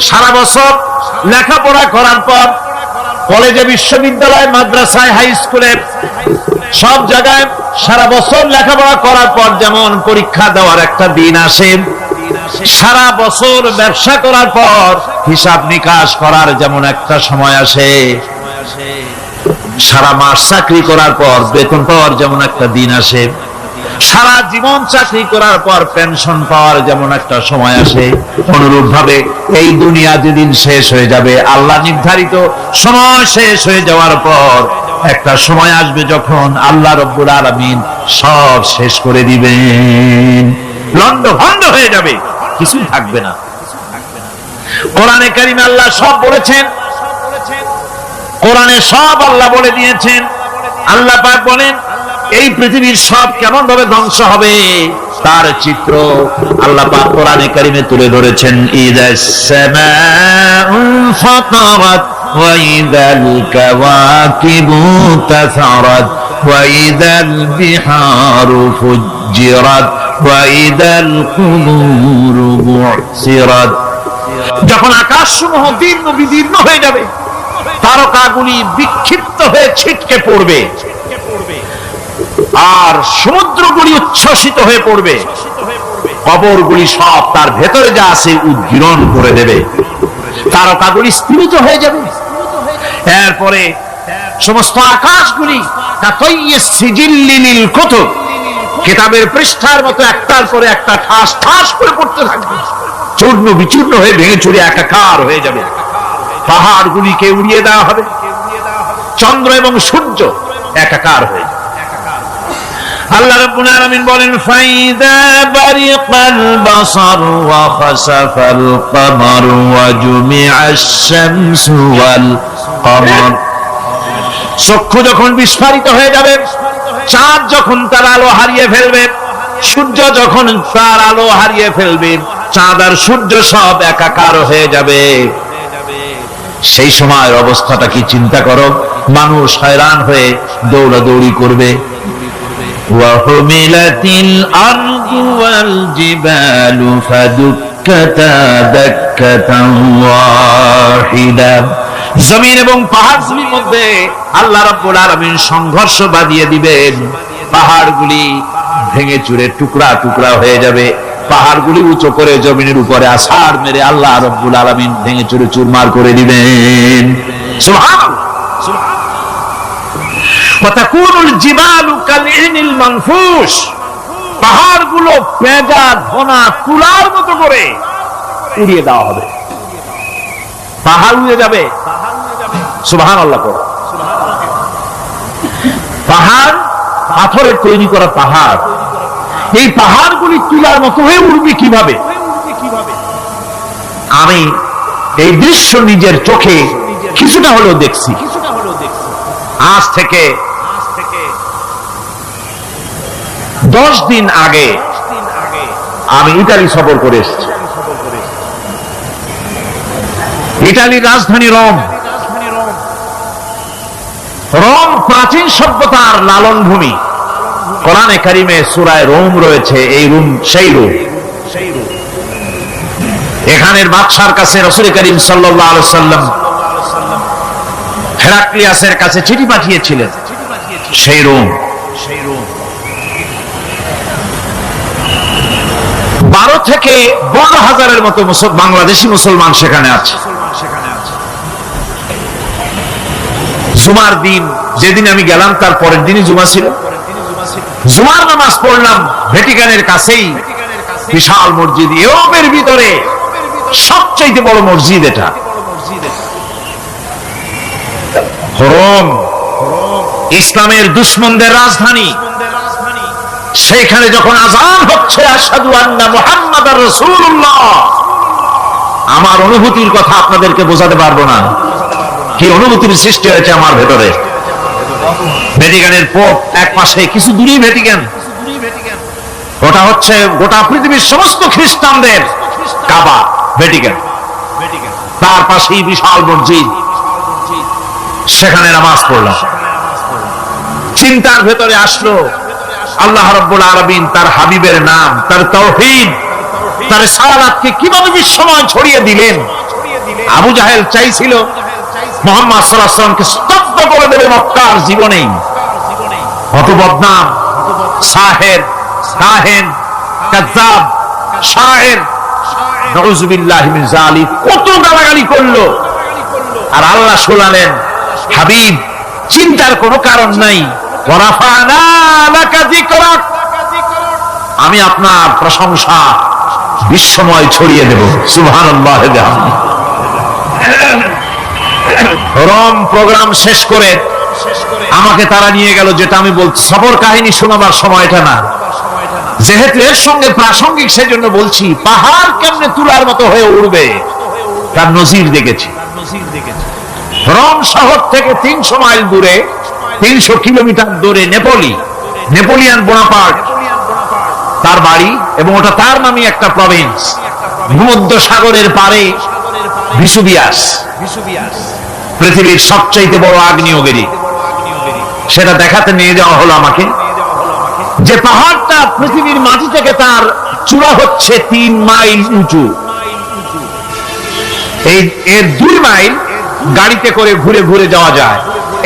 সারা বছর লেখাপড়া করার পর কলেজে, বিশ্ববিদ্যালয়, মাদ্রাসায়, হাই স্কুলে, সব জায়গায় সারা বছর লেখাপড়া করার পর যেমন পরীক্ষা দেওয়ার একটা দিন আসে, সারা বছর ব্যবসা করার পর হিসাব নিকাশ করার যেমন একটা সময় আসে, সারা মাস চাকরি করার পর বেতন পাওয়ার যেমন একটা দিন আসে, সারা জীবন চাকরি করার পর পেনশন পাওয়ার যেমন একটা সময় আসে, অনুরূপ ভাবে এই দুনিয়া যেদিন শেষ হয়ে যাবে, আল্লাহ নির্ধারিত সময় শেষ হয়ে যাওয়ার পর একটা সময় আসবে যখন আল্লাহ রব্বুল আলামিন সব শেষ করে দিবেন, লন্ডভন্ড হয়ে যাবে, কিছুই থাকবে না। কোরআনে কারিমে আল্লাহ সব বলেছেন, কোরআনে সব আল্লাহ বলে দিয়েছেন। আল্লাহ পাক বলেন এই পৃথিবীর সব কেমন ভাবে ধ্বংস হবে তার চিত্র আল্লাহ পাক কোরআনে কারিমে তুলে ধরেছেন। ইদাস সামাউ ফাতারাত ওয়া ইদাল কাওয়াকিবু তাসারাত ওয়া ইদাল বিহারু ফুজ্জিরাত ওয়া ইদাল কুবুরু বু'সিরাত। যখন আকাশসমূহ দীর্ঘ বিদীর্ণ হয়ে যাবে, তারকাগুলি বিক্ষিপ্ত হয়ে ছিটকে পড়বে, আর সমুদ্রগুলি উচ্ছ্বসিত হয়ে পড়বে, কবরগুলি সব তার ভেতরে যা আছে উদ্গীরণ করে দেবে, তারকাগুলি স্থিমিত হয়ে যাবে। এরপরে সমস্ত আকাশগুলি কিতাবের পৃষ্ঠার মতো একটার পরে একটা ঠাস ঠাস করে পড়তে থাকবে, চূর্ণ বিচূর্ণ হয়ে ভেঙে চুরে একাকার হয়ে যাবে। পাহাড়গুলিকে উড়িয়ে দেওয়া হবে, চন্দ্র এবং সূর্য একাকার হয়ে যাবে। আল্লাহ রাব্বুল আলামিন বলেন ফাইদা বারিকাল বাসার ওয়া খাসাফাল কমার ওয়া জুমিআশ শামসু ওয়াল কমার। চক্ষু যখন বিস্ফারিত হয়ে যাবে, চাঁদ যখন তার আলো হারিয়ে ফেলবে, সূর্য যখন তার আলো হারিয়ে ফেলবে, চাঁদ আর সূর্য সব একাকার হয়ে যাবে, সেই সময়ের অবস্থাটা কি চিন্তা করো। মানুষ হয়রান হয়ে দৌড়াদৌড়ি করবে। ওয়াহুমিলাতিল আরদু ওয়াল জিবালু ফাদুক্কাতা দাক্কাতান ওয়াহিদা। জমিন এবং পাহাড়গুলির মধ্যে আল্লাহ রাব্বুল আলামিন সংঘর্ষ বাঁধিয়ে দিবেন, পাহাড়গুলি ভেঙে চুরে টুকরা টুকরা হয়ে যাবে, পাহাড়গুলি উঁচু করে জমিনের উপরে আছাড় মেরে আল্লাহ রাব্বুল আলামিন ভেঙে চুরে চুরমার করে দিবেন। সুবহানাল্লাহ। ওয়া তাকুনুল জিবালু কালইনিল মানফুশ। পাহাড়গুলো পেঁজা ধোনা তুলার মতো করে উড়িয়ে দেওয়া হবে, পাহাড় উড়ে যাবে। সুবহানাল্লাহ। পাহাড় পাথরের তৈরি করা পাহাড়, এই পাহাড়গুলি তুলার মতো হয়ে উঠবে কিভাবে? আমি এই দৃশ্য নিজের চোখে কিছুটা হলেও দেখছি। আজ থেকে 10 দিন আগে আমি ইতালি সফর করে এসেছি। ইতালির রাজধানী রোম। রোম প্রাচীন সভ্যতার লালন ভূমি। কোরআনে কারিমে সূরায় রোম রয়েছে। এই রোম সেই রোম। এখানের বাদশার কাছে রাসূল করিম সাল্লাল্লাহু আলাইহি ওয়াসাল্লাম হেরাক্লিয়াসের কাছে চিঠি পাঠিয়েছিলেন। সেই রোম 12 থেকে 12,000-এর মতো বাংলাদেশি মুসলমান সেখানে আছে। জুমার দিন যেদিন আমি গেলাম তার পরের দিনই জুমা ছিল। জুমার নামাজ পড়লাম ভ্যাটিকানের কাছেই বিশাল মসজিদ, ইউরোপের ভিতরে সবচেয়ে বড় মসজিদ এটা। রোম ইসলামের দুশমনদের রাজধানী। সেখানে যখন আযান হচ্ছে আশহাদু আন্না মুহাম্মাদার রাসূলুল্লাহ, আমার অনুভূতির কথা আপনাদেরকে বোঝাতে পারবো না, কি অনুভূতির সৃষ্টি হয়েছে আমার ভেতরে। ভ্যাটিকানের পোপ এক পাশে, কিছু দূরেই ভ্যাটিকান। ওটা হচ্ছে গোটা পৃথিবীর সমস্ত খ্রিস্টানদের কাবা, ভ্যাটিকান। তার পাশেই বিশাল মসজিদ, সেখানে নামাজ পড়লাম। চিন্তার ভেতরে আসলো আল্লাহ রাব্বুল আলামিন তার হাবিবের নাম, তার তাওহীদ, তার সালাতকে কিভাবে বিশ্বময় ছড়িয়ে দিলেন। আবু জাহেল চাইছিল মুহাম্মদ সাল্লাল্লাহু আলাইহি ওয়াসাল্লামকে স্তব্ধ করে দেবে মক্কার জীবনেই। কত বদনাম, সাহের, কাহেন, কাযযাব, শায়ের, নাউযুবিল্লাহি মিন যালিক, কত গালাগালি করলো। আর আল্লাহ শোনালেন, হাবিব চিন্তার কোনো কারণ নাই, ওয়ারাফা'না লাকা যিকরাক, আমি আপনার প্রশংসা বিশ্বময় ছড়িয়ে দেব। সুবহানাল্লাহ। রোম প্রোগ্রাম শেষ করে আমাকে তারা নিয়ে গেল, যেটা আমি বলছি সফর কাহিনী শোনাবার সময় এটা না, যেহেতু এর সঙ্গে প্রাসঙ্গিক সেজন্য বলছি। পাহাড় কেমনে তুলার মতো হয়ে উঠবে তার নজির দেখেছি। রোম শহর থেকে 300 মাইল দূরে, 300 কিলোমিটার দূরে নেপোলিয়ান বোনাপার্ট তার বাড়ি, এবং ওটা তার নামে একটা প্রভিন্স। ভূমধ্য সাগরের পারে ভিসুভিয়াস, পৃথিবীর সবচাইতে বড় আগ্নেয়গিরি। সেটা দেখাতে নিয়ে যাওয়া হলো আমাকে, যে পাহাড়টা পৃথিবীর মাটি থেকে তার চূড়া হচ্ছে 3 মাইল উঁচু। এর 2 মাইল গাড়িতে করে ঘুরে ঘুরে যাওয়া যায়,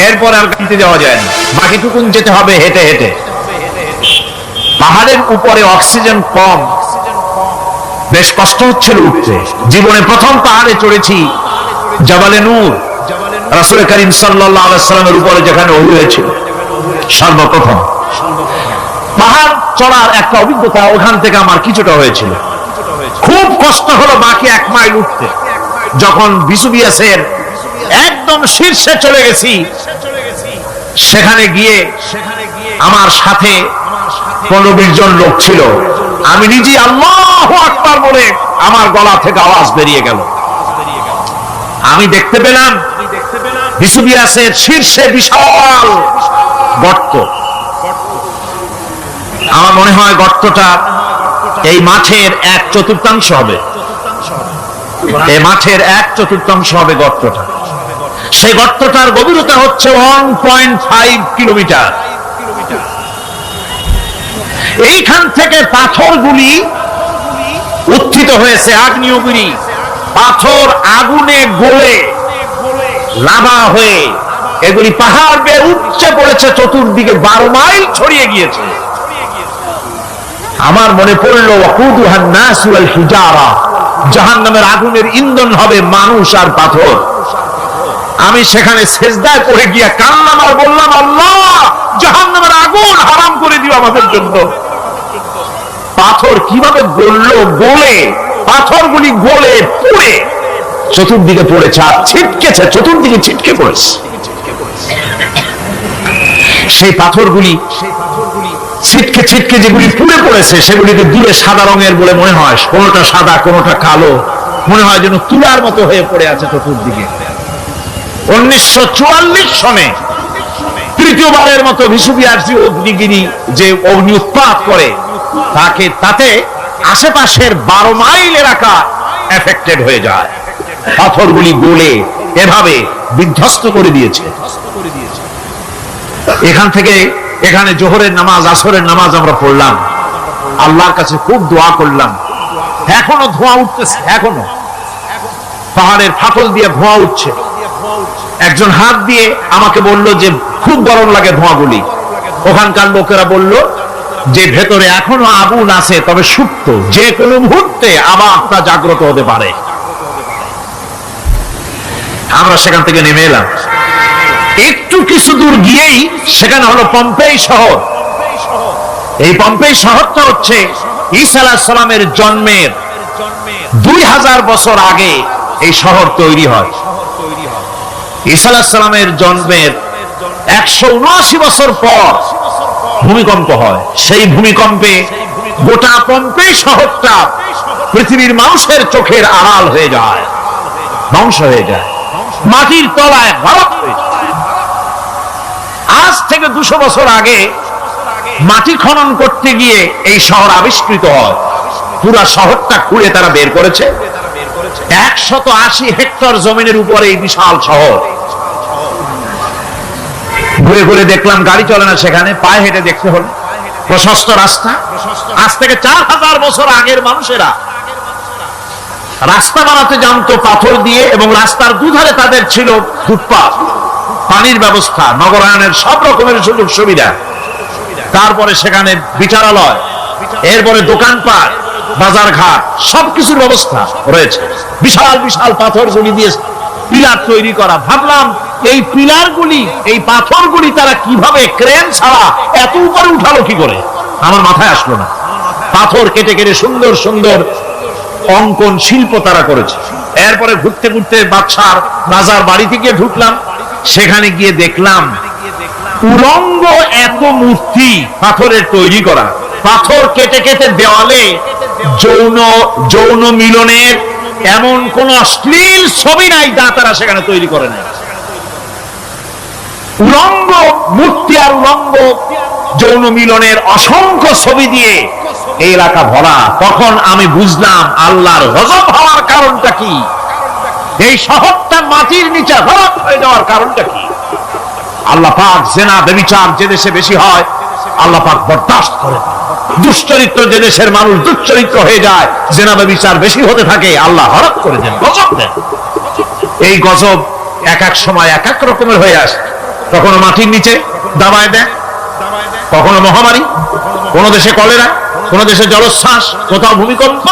এরপর আর গাড়িতে যাওয়া যায় না, বাকিটুকুন যেতে হবে হেঁটে হেঁটে। পাহাড়ের উপরে অক্সিজেন কম, বেশ কষ্ট হচ্ছিল উঠতে। জীবনে প্রথম পাহাড়ে চড়েছি জাবালে নূর, রাসূল করিম সাল্লাল্লাহু আলাইহি ওয়াসাল্লামের উপরে যেখানে ওহী হয়েছিল সর্বপ্রথম। পাহাড় চড়ার একটা অভিজ্ঞতা ওখান থেকে আমার কিছুটা হয়েছিল। খুব কষ্ট হলো বাকি 1 মাইল উঠতে। যখন ভিসুভিয়াসের একদম শীর্ষে চলে গেছি, সেখানে গিয়ে আমার সাথে 15-20 জন লোক ছিল। আমি নিজে আল্লাহু আকবার বলে আমার গলা থেকে আওয়াজ বেরিয়ে গেল। আমি দেখতে পেলাম ভিসুভিয়াসের শীর্ষে বিশাল গর্ত। আমার মনে হয় গর্তটা এই মাঠের 1/4 হবে। এই মাঠের 1/4 হবে গর্তটা। সেই গর্তটার গভীরতা হচ্ছে 1.5 কিলোমিটার। এইখান থেকে পাথরগুলি উত্থিত হয়েছে, আগ্নেয়গিরি। পাথর আগুনে গলে লাভা হয়ে এগুলি পাহাড় বেয়ে উপচে পড়েছে, চতুর্দিকে 12 মাইল ছড়িয়ে গিয়েছে। আমার মনে পড়লো ওয়াকুদুহান নাস ওয়াল হিজারা, জাহান্নামের আগুনের ইন্ধন হবে মানুষ আর পাথর। আমি সেখানে সেজদায় পড়ে গিয়ে কান্নাম আর বললাম, আল্লাহ জাহান্নামের আগুন হারাম করে দিও আমাদের জন্য। পাথর কিভাবে গললো, গলে পাথরগুলি গলে পুড়ে চতুর্দিকে পড়েছে আর ছিটকেছে, চতুর্দিকে ছিটকে পড়েছে। সেই পাথরগুলি ছিটকে ছিটকে যেগুলি পুড়ে পড়েছে সেগুলিকে দূরে সাদা রঙের বলে মনে হয়, কোনোটা সাদা কোনোটা কালো, মনে হয় যেন তুলার মতো হয়ে পড়ে আছে চতুর্দিকে। 1944 সনে তৃতীয়বারের মতো ভিসুভিয়াসি অগ্নিগিরি যে অগ্নি উৎপাত করে তাতে আশেপাশের 12 মাইল এলাকা এফেক্টেড হয়ে যায়। পাথরগুলি গলে এভাবে বিধ্বস্ত করে দিয়েছে। এখান থেকে এখানে জোহরের নামাজ, আসরের নামাজ আমরা পড়লাম, আল্লাহর কাছে খুব দোয়া করলাম। এখনো ধোঁয়া উঠতেছে, এখনো পাহাড়ের ফাটল দিয়ে ধোঁয়া উঠছে। একজন হাত দিয়ে আমাকে বলল যে খুব গরম লাগে ধোঁয়াগুলি। ওখানকার লোকেরা বলল যে ভেতরে এখনো আগুন আছে, তবে সুপ্ত, যে কোনো মুহূর্তে আবার তা জাগ্রত হতে পারে। আমরা সেখান থেকে নেমে এলাম। একটু কিছু দূর গিয়েই সেখানে হলো পম্পেই শহর। এই পম্পেই শহরটা হচ্ছে ঈসা আলাইহিস সালামের জন্মের 2000 বছর আগে এই শহর তৈরি হয়। ঈসা আলাইহিস সালামের জন্মের 179 বছর পর ভূমিকম্প হয়। সেই ভূমিকম্পে গোটা পম্পেই শহরটা পৃথিবীর মানুষের চোখের আড়াল হয়ে যায়, ধ্বংস হয়ে যায়, মাটির তলায় গরক হয়ে যায়। আজ থেকে 200 বছর আগে মাটি খনন করতে গিয়ে এই শহর আবিষ্কৃত হয়। পুরা শহরটা খুঁড়ে তারা বের করেছে। 180 হেক্টর জমিনের উপরে এই বিশাল শহর। ঘুরে ঘুরে দেখলাম, গাড়ি চলে না সেখানে, পায়ে হেঁটে দেখতে হলো। প্রশস্ত রাস্তা। আজ থেকে 4000 বছর আগের মানুষেরা রাস্তা বানাতে জানতো পাথর দিয়ে, এবং রাস্তার দুধারে তাদের ছিল ফুটপাত, পানির ব্যবস্থা, নগরায়নের সব রকমের সুযোগ সুবিধা। তারপরে সেখানে বিচারালয়, এরপরে দোকানপাট, বাজার ঘাট, সবকিছুর ব্যবস্থা রয়েছে। বিশাল বিশাল পাথরগুলি দিয়ে পিলার তৈরি করা। ভাবলাম এই পিলারগুলি, এই পাথরগুলি তারা কিভাবে ক্রেন ছাড়া এত উপরে উঠালো কি করে, আমার মাথায় আসলো না। পাথর কেটে কেটে সুন্দর সুন্দর অঙ্কন শিল্প তারা করেছে। এরপরে ঘুরতে ঘুরতে বাদশার রাজার বাড়িতে গিয়ে ঢুকলাম। সেখানে গিয়ে দেখলাম উলঙ্গ এত মূর্তি পাথরের তৈরি করা। পাথর কেটে কেটে দেওয়ালে যৌন মিলনের এমন কোন অশ্লীল ছবি নাই যা তারা সেখানে তৈরি করে নাই। উলঙ্গ মূর্তি আর উলঙ্গ যৌন মিলনের অসংখ্য ছবি দিয়ে এই এলাকা ভরা। তখন আমি বুঝলাম আল্লাহর গজব হওয়ার কারণটা কি, এই শহরটা মাটির নিচে হরপ হয়ে যাওয়ার কারণটা কি। আল্লাহ পাক জেনা ব্যভিচার যে দেশে বেশি হয় আল্লাহ পাক বরদাস্ত করে। দুশ্চরিত্র যে দেশের মানুষ দুশ্চরিত্র হয়ে যায়, জেনা ব্যভিচার বেশি হতে থাকে, আল্লাহ হরপ করে দেন, গজব দেন। এই গজব এক এক সময় এক এক রকমের হয়ে আসে। কখনো মাটির নিচে দাবায় দেয়, কখনো মহামারী, কোন দেশে কলেরা, কোন দেশে জলোচ্ছ্বাস, কোথাও ভূমিকম্প,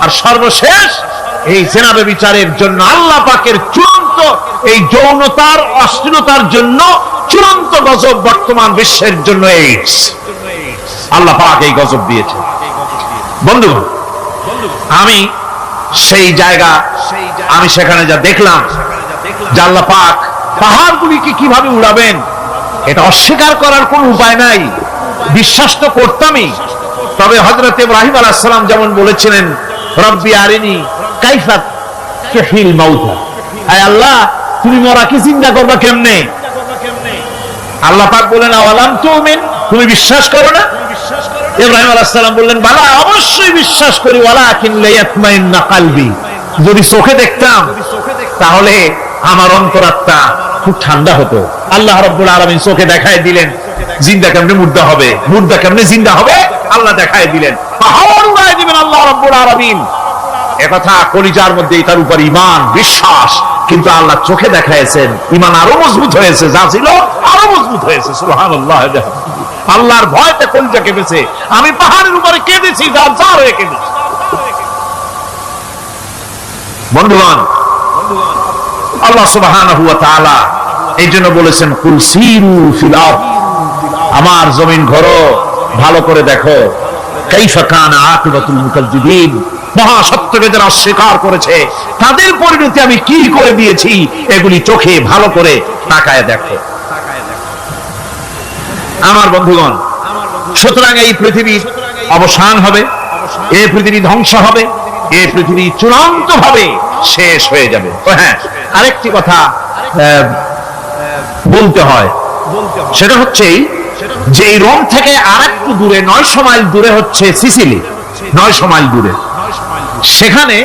আর সর্বশেষ এই জেনা ব্যভিচারের জন্য আল্লাহ পাকের চূড়ান্ত এই যৌনতার অশ্লীলতার জন্য চূড়ান্ত গজব বর্তমান বিশ্বের জন্য এইডস। আল্লাহ পাক এই গজব দিয়েছে। বন্ধুগণ, আমি সেই জায়গা, আমি সেখানে যা দেখলাম যে আল্লাহ পাক পাহাড়গুলিকে কিভাবে উড়াবেন, এটা অস্বীকার করার কোন উপায় নাই। বিশ্বাস তো করতামই। তবে হযরত ইব্রাহিম আলাইহিস সালাম যেমন বলেছিলেন, রব্বি আরিনি কাইফা তুহিল মাউতা, আয় আল্লাহ তুমি মরাকে জিন্দা করবা কেমনে? আল্লাহ পাক বলেন, আওয়ালাম তুমিন, তুমি বিশ্বাস করো না? ইব্রাহিম আলাইহিস সালাম বললেন, বালা, অবশ্যই বিশ্বাস করি, ওয়ালাকিন লিয়াতমাইন্না কলবি, যদি চোখে দেখতাম তাহলে আমার অন্তরাত্মা খুব ঠান্ডা হতো। আল্লাহ রাব্বুল আলামিন চোখে দেখায় দিলেন জিন্দা কেমনে মুর্দা হবে, মুর্দা কেমনে জিন্দা হবে, আল্লাহ দেখায় দিলেন। পাহাড় উড়ায় দিবেন আল্লাহ রাব্বুল আলামিন। একথা কলিজার মধ্যে তার উপর ঈমান বিশ্বাস, কিন্তু আল্লাহ চোখে দেখাইছেন, ঈমান আরো মজবুত হয়েছে, যা ছিল আরো মজবুত হয়েছে। সুবহানাল্লাহ। আল্লাহর ভয়তে কলিজা কেঁপেছে। আমি পাহাড়ের উপরে কেঁদেছি, জার হয়ে কেঁদেছি। বন্ধুগণ, আল্লাহ সুবহানাহু ওয়া তাআলা এই জন্য বলেছেন, কুল সিরু ফিল আরদ, আমার জমিন ঘোরো, ভালো করে দেখো, কাইফা কানা আকিবাতুল মুকাজ্জিবিন, মহা সত্যকে যারা অস্বীকার করেছে তাদের পরিণতি আমি কি করে দিয়েছি, এগুলি চোখে ভালো করে তাকায় দেখো। আমার বন্ধুগণ, সুতরাং এই পৃথিবীর অবসান হবে, এই পৃথিবী ধ্বংস হবে, এই পৃথিবী চূড়ান্ত ভাবে শেষ হয়ে যাবে। হ্যাঁ, আরেকটি কথা বলতে হয়, সেটা হচ্ছে যে এই রোম থেকে আর একটু দূরে 900 মাইল দূরে হচ্ছে সিসিলি। 900 মাইল দূরে, সেখানে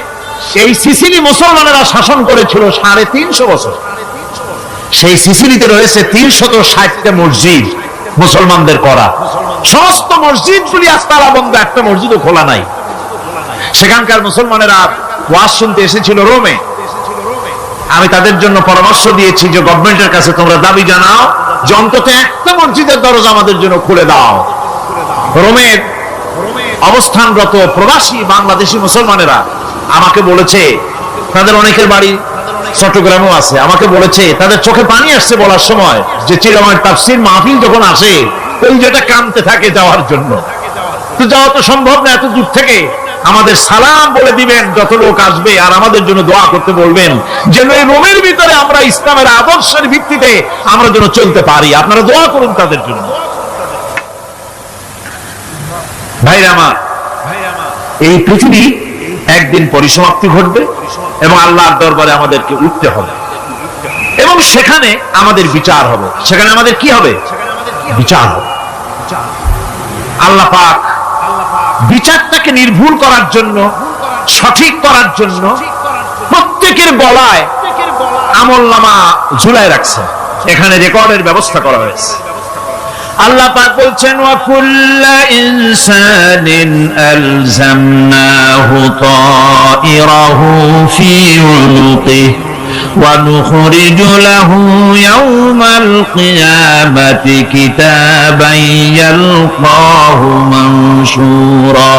এই সিসিলি মুসলমানেরা শাসন করেছিল 350 বছর। সেই সিসিলিতে রয়েছে 360টা মসজিদ মুসলমানদের করা। সমস্ত মসজিদগুলি আজ তালা বন্ধ, একটা মসজিদও খোলা নাই। সেখানকার মুসলমানেরা ওয়াজ শুনতে এসেছিল রোমে। আমি তাদের জন্য পরামর্শ দিয়েছি যে গভর্নমেন্টের কাছে তোমরা দাবি জানাও যে অন্তত একটা মসজিদের দরজা আমাদের জন্য খুলে দাও। রোমের অবস্থানরত প্রবাসী বাংলাদেশি মুসলমানেরা আমাকে বলেছে, তাদের অনেকের বাড়ি চট্টগ্রামও আছে, আমাকে বলেছে তাদের চোখে পানি আসছে বলার সময় যে চিলামার তাফসীর মাহফিল যখন আসে ওই যেটা কামতে থাকে যাওয়ার জন্য। তো যাওয়া তো সম্ভব না এত দূর থেকে, আমাদের সালাম বলে দিবেন যত লোক আসবে, আর আমাদের জন্য দোয়া করতে বলবেন যেন এই রোমের ভিতরে আমরা ইসলামের আদর্শের ভিত্তিতে আমরা যেন চলতে পারি। আপনারা দোয়া করুন তাদের জন্য। ভাইরা আমার, এই পৃথিবী একদিন পরিসমাপ্তি ঘটবে এবং আল্লাহর দরবারে আমাদেরকে উঠতে হবে এবং সেখানে আমাদের বিচার হবে। সেখানে আমাদের কি হবে? বিচার হবে। আল্লাহ পাক বিচারটাকে নির্ভুল করার জন্য, সঠিক করার জন্য প্রত্যেকের গলায় আমলনামা ঝুলায় রাখছে। এখানে রেকর্ডের ব্যবস্থা করা হয়েছে। আল্লাহ পাক বলছেন, ওয়া কুল্লা ইনসানিন আলজামনাহু তাইরাহু ফি উনুকিহি ওয়া নুখরিজু লাহু ইয়াওমাল কিয়ামাতি কিতাবান ইয়ালকাহু মানশুরা।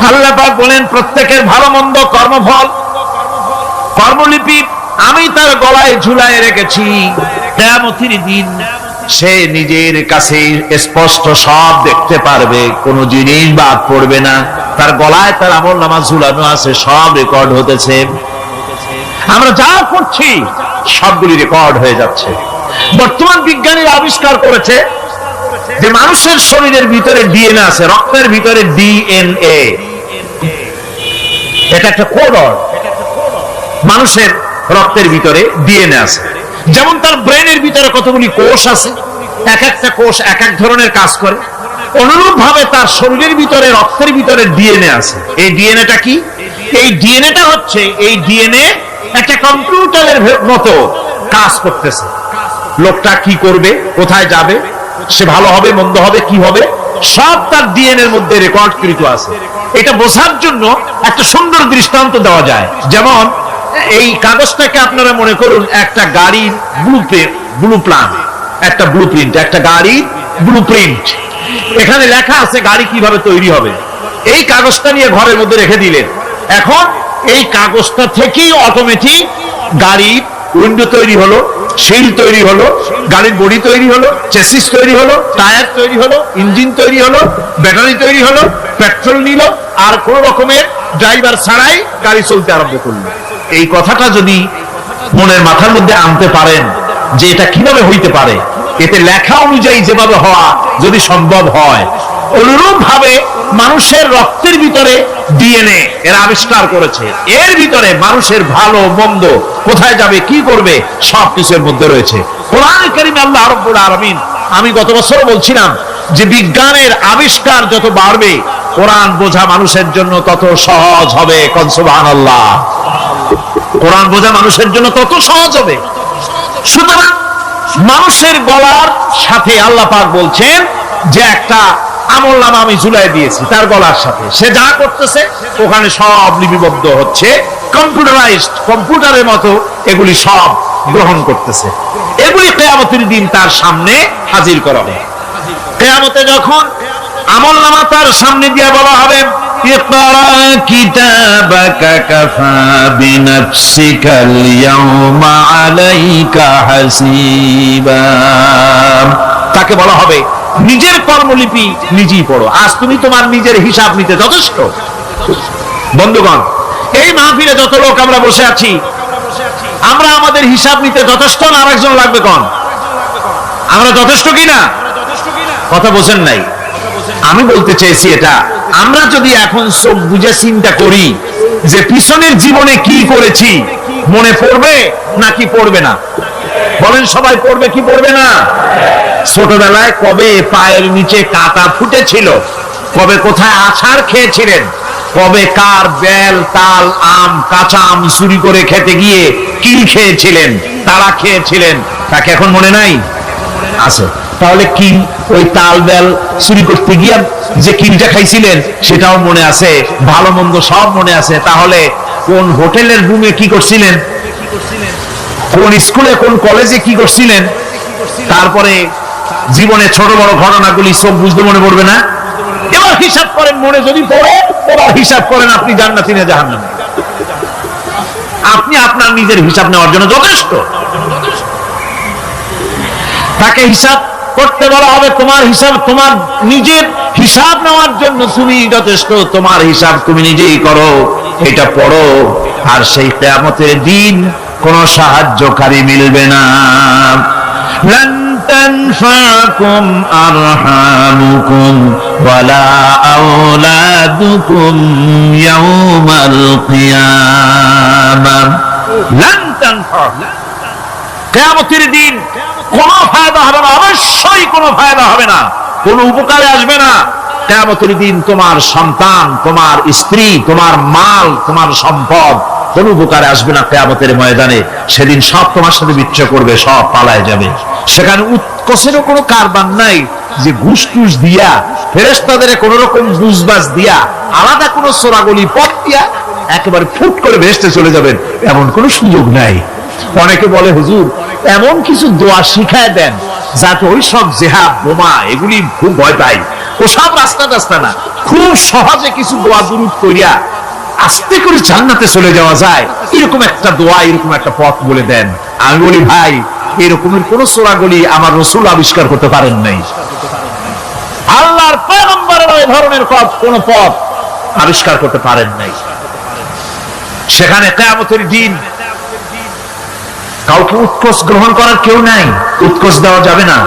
আল্লাহ পাক বলেন, প্রত্যেকের ভালো মন্দ কর্মফল, কর্মলিপি আমি তার গলায় ঝুলায় রেখেছি। কিয়ামতের দিন সে নিজের কাছে স্পষ্ট সব দেখতে পারবে, কোন জিনিস বাদ পড়বে না। তার গলায় তার আমলনামা ঝুলানো আছে, সব রেকর্ড হতেছে। আমরা যা করছি সবগুলি রেকর্ড হয়ে যাচ্ছে। বর্তমান বিজ্ঞানীরা আবিষ্কার করেছে যে মানুষের শরীরের ভিতরে ডিএনএ আছে, রক্তের ভিতরে ডিএনএ, এটা একটা কোডর। মানুষের রক্তের ভিতরে ডিএনএ আছে। যেমন তার ব্রেনের ভিতরে কতগুলি কোষ আছে, এক একটা কোষ এক এক ধরনের কাজ করে, অনুরূপ ভাবে তার শরীরের ভিতরে রক্তের ভিতরে ডিএনএ আছে। এই ডিএনএটা কি? এই ডিএনএটা হচ্ছে, এই ডিএনএ একটা কম্পিউটারের মতো কাজ করতেছে। লোকটা কি করবে, কোথায় যাবে, সে ভালো হবে মন্দ হবে কি হবে, সব তার ডিএনএর মধ্যে রেকর্ডকৃত আছে। এটা বোঝার জন্য একটা সুন্দর দৃষ্টান্ত দেওয়া যায়। যেমন এই কাগজটাকে আপনারা মনে করুন একটা গাড়ির একটা ব্লুপ্রিন্ট, একটা গাড়ির ব্লুপ্রিন্ট। এখানে লেখা আছে গাড়ি কিভাবে তৈরি হবে। এই কাগজটা নিয়ে ঘরের মধ্যে রেখে দিলেন। এখন এই কাগজটা থেকেই অটোমেটিক গাড়ির উইন্ডো তৈরি হলো, শিল তৈরি হলো, গাড়ির বডি তৈরি হলো, চেসিস তৈরি হলো, টায়ার তৈরি হলো, ইঞ্জিন তৈরি হলো, ব্যাটারি তৈরি হলো, পেট্রোল নিল, আর কোন রকমের ড্রাইভার ছাড়াই গাড়ি চলতে আরম্ভ করলো। এই কথাটা যদি মনের মাথার মধ্যে আনতে পারেন যে এটা কিভাবে হইতে পারে, এতে লেখা অনুযায়ী যেভাবে হওয়া যদি সম্ভব হয়, অনুরূপ ভাবে মানুষের রক্তের ভিতরে ডিএনএ এর আবিষ্কার করেছে। এর ভিতরে মানুষের ভালো মন্দ, কোথায় যাবে কি করবে, সবকিছুর মধ্যে রয়েছে। কোরআনে কারীমে আল্লাহ রাব্বুল আলামিন, আমি গত বছর বলছিলাম যে বিজ্ঞানের আবিষ্কার যত বাড়বে কোরআন বোঝা মানুষের জন্য তত সহজ হবে। কোন সুবহানাল্লাহ। কোরআন বোঝা মানুষের জন্য তত সহজ হবে। সুতরাং মানুষের গলার সাথে আল্লাহ পাক বলছেন যে একটা আমলনামা আমি ঝুলাই দিয়েছি তার গলার সাথে। সে যা করতেছে ওখানে সব লিপিবদ্ধ হচ্ছে, কম্পিউটারাইজড, কম্পিউটারের মতো এগুলি সব গ্রহণ করতেছে। এগুলি কিয়ামতের দিন তার সামনে হাজির করা হবে। কিয়ামতে যখন আমলনামা তার সামনে দিয়ে বলা হবে, ইকরা কিতাবাকা কাফা বিনাফসিকাল ইয়াওমা আলাইকা হাসিবা, তাকে বলা হবে নিজের কর্মলিপি নিজেই পড়ো, আজ তুমি তোমার নিজের হিসাব নিতে যথেষ্ট। বন্ধুগণ, এই মাহফিলে যত লোক আমরা বসে আছি, আমরা আমাদের হিসাব নিতে যথেষ্ট না আরেকজন লাগবে? কোন আমরা যথেষ্ট কিনা? কথা বোঝেন নাই। আমি বলতে চেয়েছি এটা, আমরা যদি এখন চোখ বুঝে চিন্তা করি যে পিছনের জীবনে কি করেছি, মনে পড়বে নাকি পড়বে না? বলেন সবাই, পড়বে কি পড়বে না? ছোটবেলায় কবে পায়ের নিচে কাঁটা ফুটেছিল, কবে কোথায় আছাড় খেয়েছিলেন, কবে কার বেল তাল আম কাঁচা আম চুরি করে খেতে গিয়ে কিল খেয়েছিলেন, তারা খেয়েছিলেন, তাকে এখন মনে নাই? আছে। তাহলে কি ওই তাল বেল চুরি করতে গিয়ে যে কিলটা খাইছিলেন সেটাও মনে আছে, ভালো মন্দ সব মনে আছে। তাহলে কোন হোটেলের রুমে কি করছিলেন, কোন স্কুলে কোন কলেজে কি করছিলেন, তারপরে জীবনে ছোট বড় ঘটনাগুলি চোখ বুঝতে মনে পড়বে না? এবার হিসাব করেন, মনে যদি পড়ে এবার হিসাব করেন আপনি জান্নাতি না জাহান্নামী। আপনি আপনার নিজের হিসাব নেওয়ার জন্য যথেষ্ট। তাকে হিসাব করতে বলা হবে, তোমার হিসাব, তোমার নিজের হিসাব নেওয়ার জন্য তুমি যথেষ্ট, তোমার হিসাব তুমি নিজেই করো, এটা পড়ো। আর সেই কিয়ামতের দিন কোন সাহায্যকারী মিলবে না। লান তানফাকুম আরহামুকুম ওয়ালা আওলাদুকুম ইয়াওমাল কিয়ামাহ। লান তানফা, কিয়ামতের দিন কোনো ফায়দা হবে না, অবশ্যই কোনো ফায়দা হবে না, কোনো উপকারে আসবে না। কিয়ামতের দিন তোমার সন্তান, তোমার স্ত্রী, তোমার মাল, তোমার সম্পদ কোন উপকারে আসবে না। কিয়ামতের ময়দানে সেদিন সব তোমার সাথে বিচ্ছেদ করবে, সব পালায় যাবে। সেখানে উৎকোষেরও কোনো কারবার নাই যে ঘুষ টুস দিয়া, ফেরেশতাদের কোন রকম বুঝবাজ দিয়া, আলাদা কোনো চোরাগলি পথ দিয়া একেবারে ফুট করে ভেস্তে চলে যাবেন, এমন কোনো সুযোগ নাই। অনেকে বলে হুজুর এমন কিছু দোয়া শিখায় দেন যাতে ওই সব জেহাদ বোমা এগুলি খুব ভয় পাই, ওসব রাস্তা রাস্তা না, খুব সহজে কিছু দোয়া দুরূদ করিয়া আস্তে করে জান্নাতে চলে যাওয়া যায়, এরকম একটা দোয়া, এরকম একটা পথ বলে দেন। আমি বলি ভাই, এরকমের কোন চোরাগলি আমার রাসূল আবিষ্কার করতে পারেন নাই, আল্লাহর পয়গম্বরের ওই ধরনের কোন পথ আবিষ্কার করতে পারেন নাই। সেখানে কিয়ামতের দিন কাউকে উৎকোষ গ্রহণ করার কেউ নাই, উৎকোষ দেওয়া যাবে না।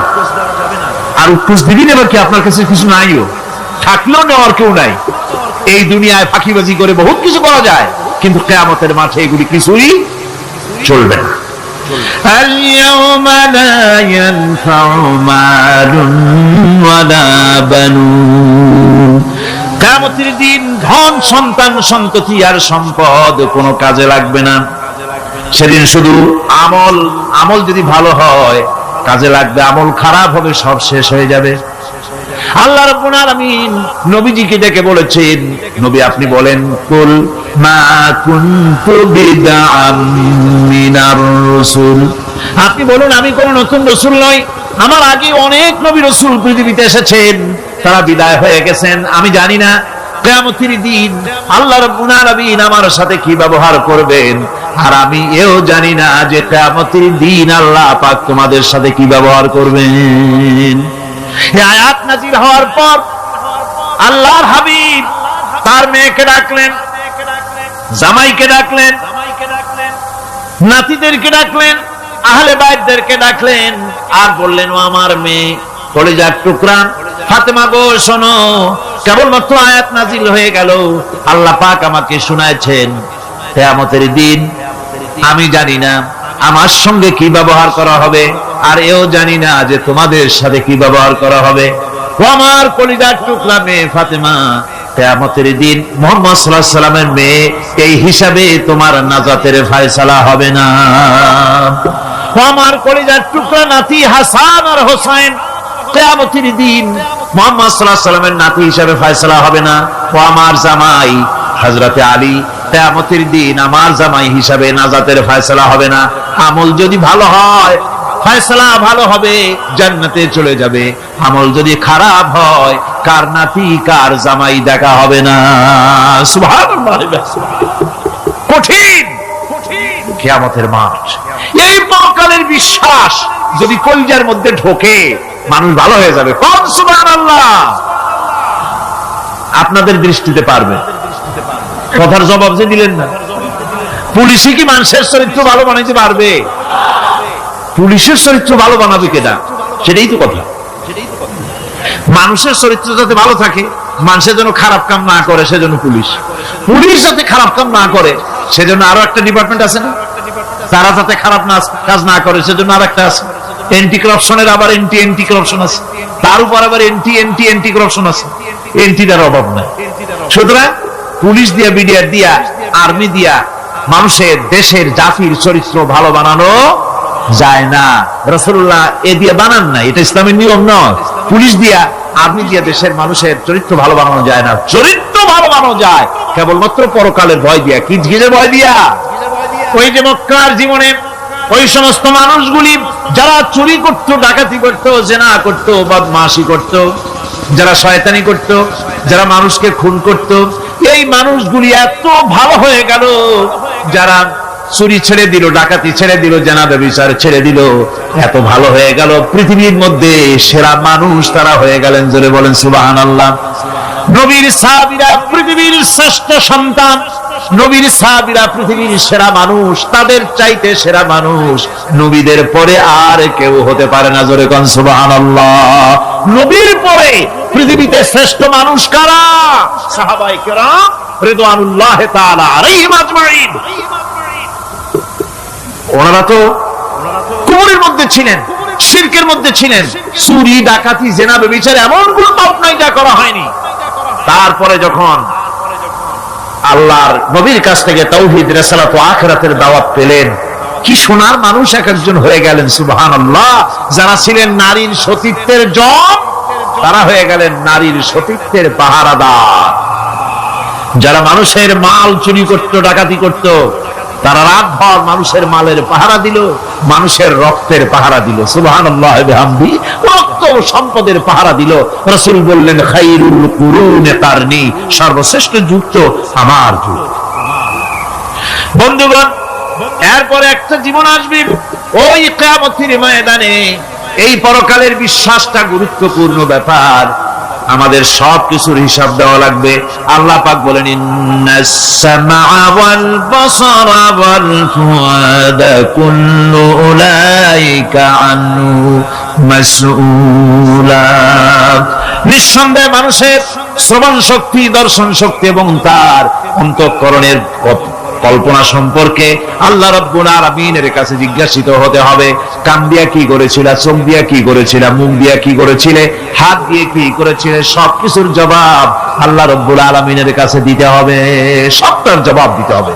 আর উৎকোষ দিবেন এবার কি, আপনার কাছে কিছু নাইও, থাকলেও নেওয়ার কেউ নাই। এই দুনিয়ায় ফাঁকিবাজি করে বহুত কিছু করা যায়, কিন্তু কিয়ামতের মাঠে এগুলি কিছুই চলবে না। আল-ইয়াওমা লা ইয়ানফাউ মালুন ওয়ালা বানুন। কিয়ামতের দিন ধন সম্পদ সন্ততি আর সম্পদ কোনো কাজে লাগবে না। সেদিন শুধু আমল যদি ভালো হয় কাজে লাগবে, আমল খারাপ হবে সব শেষ হয়ে যাবে। আল্লাহ রাব্বুল আলামিন নবীজিকে ডেকে বলেছেন, নবী আপনি বলেন, কুল মা কুনতু বিদআম মিনার রাসূল, আপনি বলুন আমি কোন নতুন রাসূল নই, আমার আগে অনেক নবী রাসূল পৃথিবীতে এসেছেন, তারা বিদায় হয়ে গেছেন। আমি জানি না কিয়ামতের দিন আল্লাহ রাব্বুল আলামিন আমার সাথে কি ব্যবহার করবেন, আর আমি এও জানি না যে কিয়ামতের দিন আল্লাহ পাক তোমাদের সাথে কি ব্যবহার করবেন। এই আয়াত নাযিল হওয়ার পর আল্লাহর হাবিব তার মেয়েকে ডাকলেন, জামাইকে ডাকলেন, নাতিদেরকে ডাকলেন, আহলে বাইতদেরকে ডাকলেন, আর বললেন, ও আমার মেয়ে কলিজার টুকরা ফাতেমা গো শোনো, কেবলমাত্র আয়াত নাযিল হয়ে গেল, আল্লাহ পাক আমাকে শোনাচ্ছেন কিয়ামতের দিন আমি জানি না আমার সঙ্গে কি ব্যবহার করা হবে, আর এও জানি না যে তোমাদের সাথে কি ব্যবহার করা হবে। ও আমার কলিজার টুকরা মেয়ে ফাতেমা, কিয়ামতের দিন মুহাম্মদ সাল্লাল্লাহু আলাইহি সাল্লামের মেয়ে, এই হিসাবে তোমার নাজাতের ফয়সালা হবে না। ও আমার কলিজার টুকরা নাতি হাসান আর হোসেন, কিয়ামতের দিন মুহাম্মদ সাল্লাল্লাহু আলাইহি সাল্লামের নাতি হিসাবে ফয়সালা হবে না। ও আমার জামাই হযরতে আলী, কিয়ামতের দিন আমার জামাই হিসাবে নাজাতের ফয়সালা হবে না। আমল যদি ভালো হয় ফয়সালা ভালো হবে, জান্নাতে চলে যাবে। আমল যদি খারাপ হয় কার নাতি কার জামাই দেখা হবে না। সুবহানাল্লাহ। কঠিন কিয়ামতের মাঠ, এই পরকালের বিশ্বাস যদি কলিজার মধ্যে ঢোকে মানুষ ভালো হয়ে যাবে। কোন সুবহানাল্লাহ। আপনাদের দৃষ্টিতে পারবে, কথার জবাব যে দিলেন না। পুলিশে কি মানুষের চরিত্র ভালো বানাইতে পারবে? পুলিশের চরিত্র ভালো বানাবে কেনা, সেটাই তো কথা। মানুষের চরিত্র যাতে ভালো থাকে, মানুষের জন্য খারাপ কাম না করে সেজন্য পুলিশ, পুলিশ যাতে খারাপ কাম না করে সেজন্য আরো একটা ডিপার্টমেন্ট আছে না, তারা যাতে খারাপ কাজ না করে সেজন্য আর একটা আছে, এন্টি করাপশনের আবার এন্টি করাপশন আছে, তার উপর আবার এন্টি করাপশন আছে, এন্টিটার অভাব নাই। সুতরাং পুলিশ দিয়া, বিডিআর দিয়া, আর্মি দিয়া মানুষের, দেশের, জাতির চরিত্র ভালো বানানো যায় না। রাসূলুল্লাহ এ দিয়ে বানান না, এটা ইসলামের নিয়ম নয়। পুলিশ দিয়া, আর্মি দিয়া দেশের মানুষের চরিত্র ভালো বানানো যায় না। চরিত্র ভালো বানানো যায় কেবলমাত্র পরকালের ভয় দিয়া। কি ভয় দিয়া? ওই যে মক্কার জীবনে ওই সমস্ত মানুষগুলি যারা চুরি করত, ডাকাতি করত, জেনা করত, বদমাশি করত, যারা শয়তানি করত, যারা মানুষকে খুন করত, এই মানুষগুলি এত ভালো হয়ে গেল, যারা চুরি ছেড়ে দিল, ডাকাতি ছেড়ে দিল, জেনা ব্যভিচার ছেড়ে দিল, এত ভালো হয়ে গেল, পৃথিবীর মধ্যে সেরা মানুষ তারা হয়ে গেলেন। জোরে বলেন সুবহানাল্লাহ। নবীর সাহাবীরা পৃথিবীর শ্রেষ্ঠ সন্তান, নবীর সাহাবীরা পৃথিবীর সেরা মানুষ, তাদের চাইতে সেরা মানুষ নবীদের পরে আর কেউ হতে পারে না। জোরে কোন সুবহানাল্লাহ। নবীর পরে পৃথিবীতে শ্রেষ্ঠ মানুষ কারা? সাহাবায়ে কেরাম রিদওয়ানুল্লাহি তাআলা আলাইহিম আজমাইন। ওনারা তো কুফরের মধ্যে ছিলেন, শিরকের মধ্যে ছিলেন, চুরি, ডাকাতি, জেনা, ব্যভিচার এমন কোন পাপ নাই যা করা হয়নি। তারপরে যখন আল্লাহর নবীর কাছ থেকে তাওহীদ, রিসালাত ও আখিরাতের দাওয়াত পেলেন, কি সোনার মানুষ এক একজন হয়ে গেলেন। সুবহানাল্লাহ। যারা ছিলেন নারীর সতীত্বের জম, তারা হয়ে গেলেন নারীর সতীত্বের পাহারাদার। যারা মানুষের মাল চুরি করত, ডাকাতি করত, তারা রাতভর মানুষের মালের পাহারা দিল, মানুষের রক্তের পাহারা দিল। সুবহানাল্লাহ বিহামদি। রক্ত ও সম্পদের পাহারা দিল। রাসূল বললেন, খায়রুল কুরুনি কারনি, সর্বশ্রেষ্ঠ যুগ তো আমার যুগ। বন্ধুগণ, এরপরে একটা জীবন আসবে ওই কিয়ামতের ময়দানে। এই পরকালের বিশ্বাসটা গুরুত্বপূর্ণ ব্যাপার। আমাদের সবকিছুর হিসাব দেওয়া লাগবে। আল্লাহ পাক বলেন, ইন্নাস সামআ ওয়াল বাসারা ওয়াল ফুআদা কুল্লু উলাইকা আনহু মাসউলা। নিঃসন্দেহে মানুষের শ্রবণ শক্তি, দর্শন শক্তি এবং তার অন্তঃকরণের কল্পনা সম্পর্কে আল্লাহ রাব্বুল আলামিনের কাছে জিজ্ঞাসিত হতে হবে। কান দিয়া কি করেছিলা, চোখ দিয়া কি করেছিলা, মুখ দিয়া কি করেছিলে, হাত দিয়ে কি করেছিলে, সবকিছুর জবাব আল্লাহ রাব্বুল আলামিনের কাছে দিতে হবে। সবটার জবাব দিতে হবে,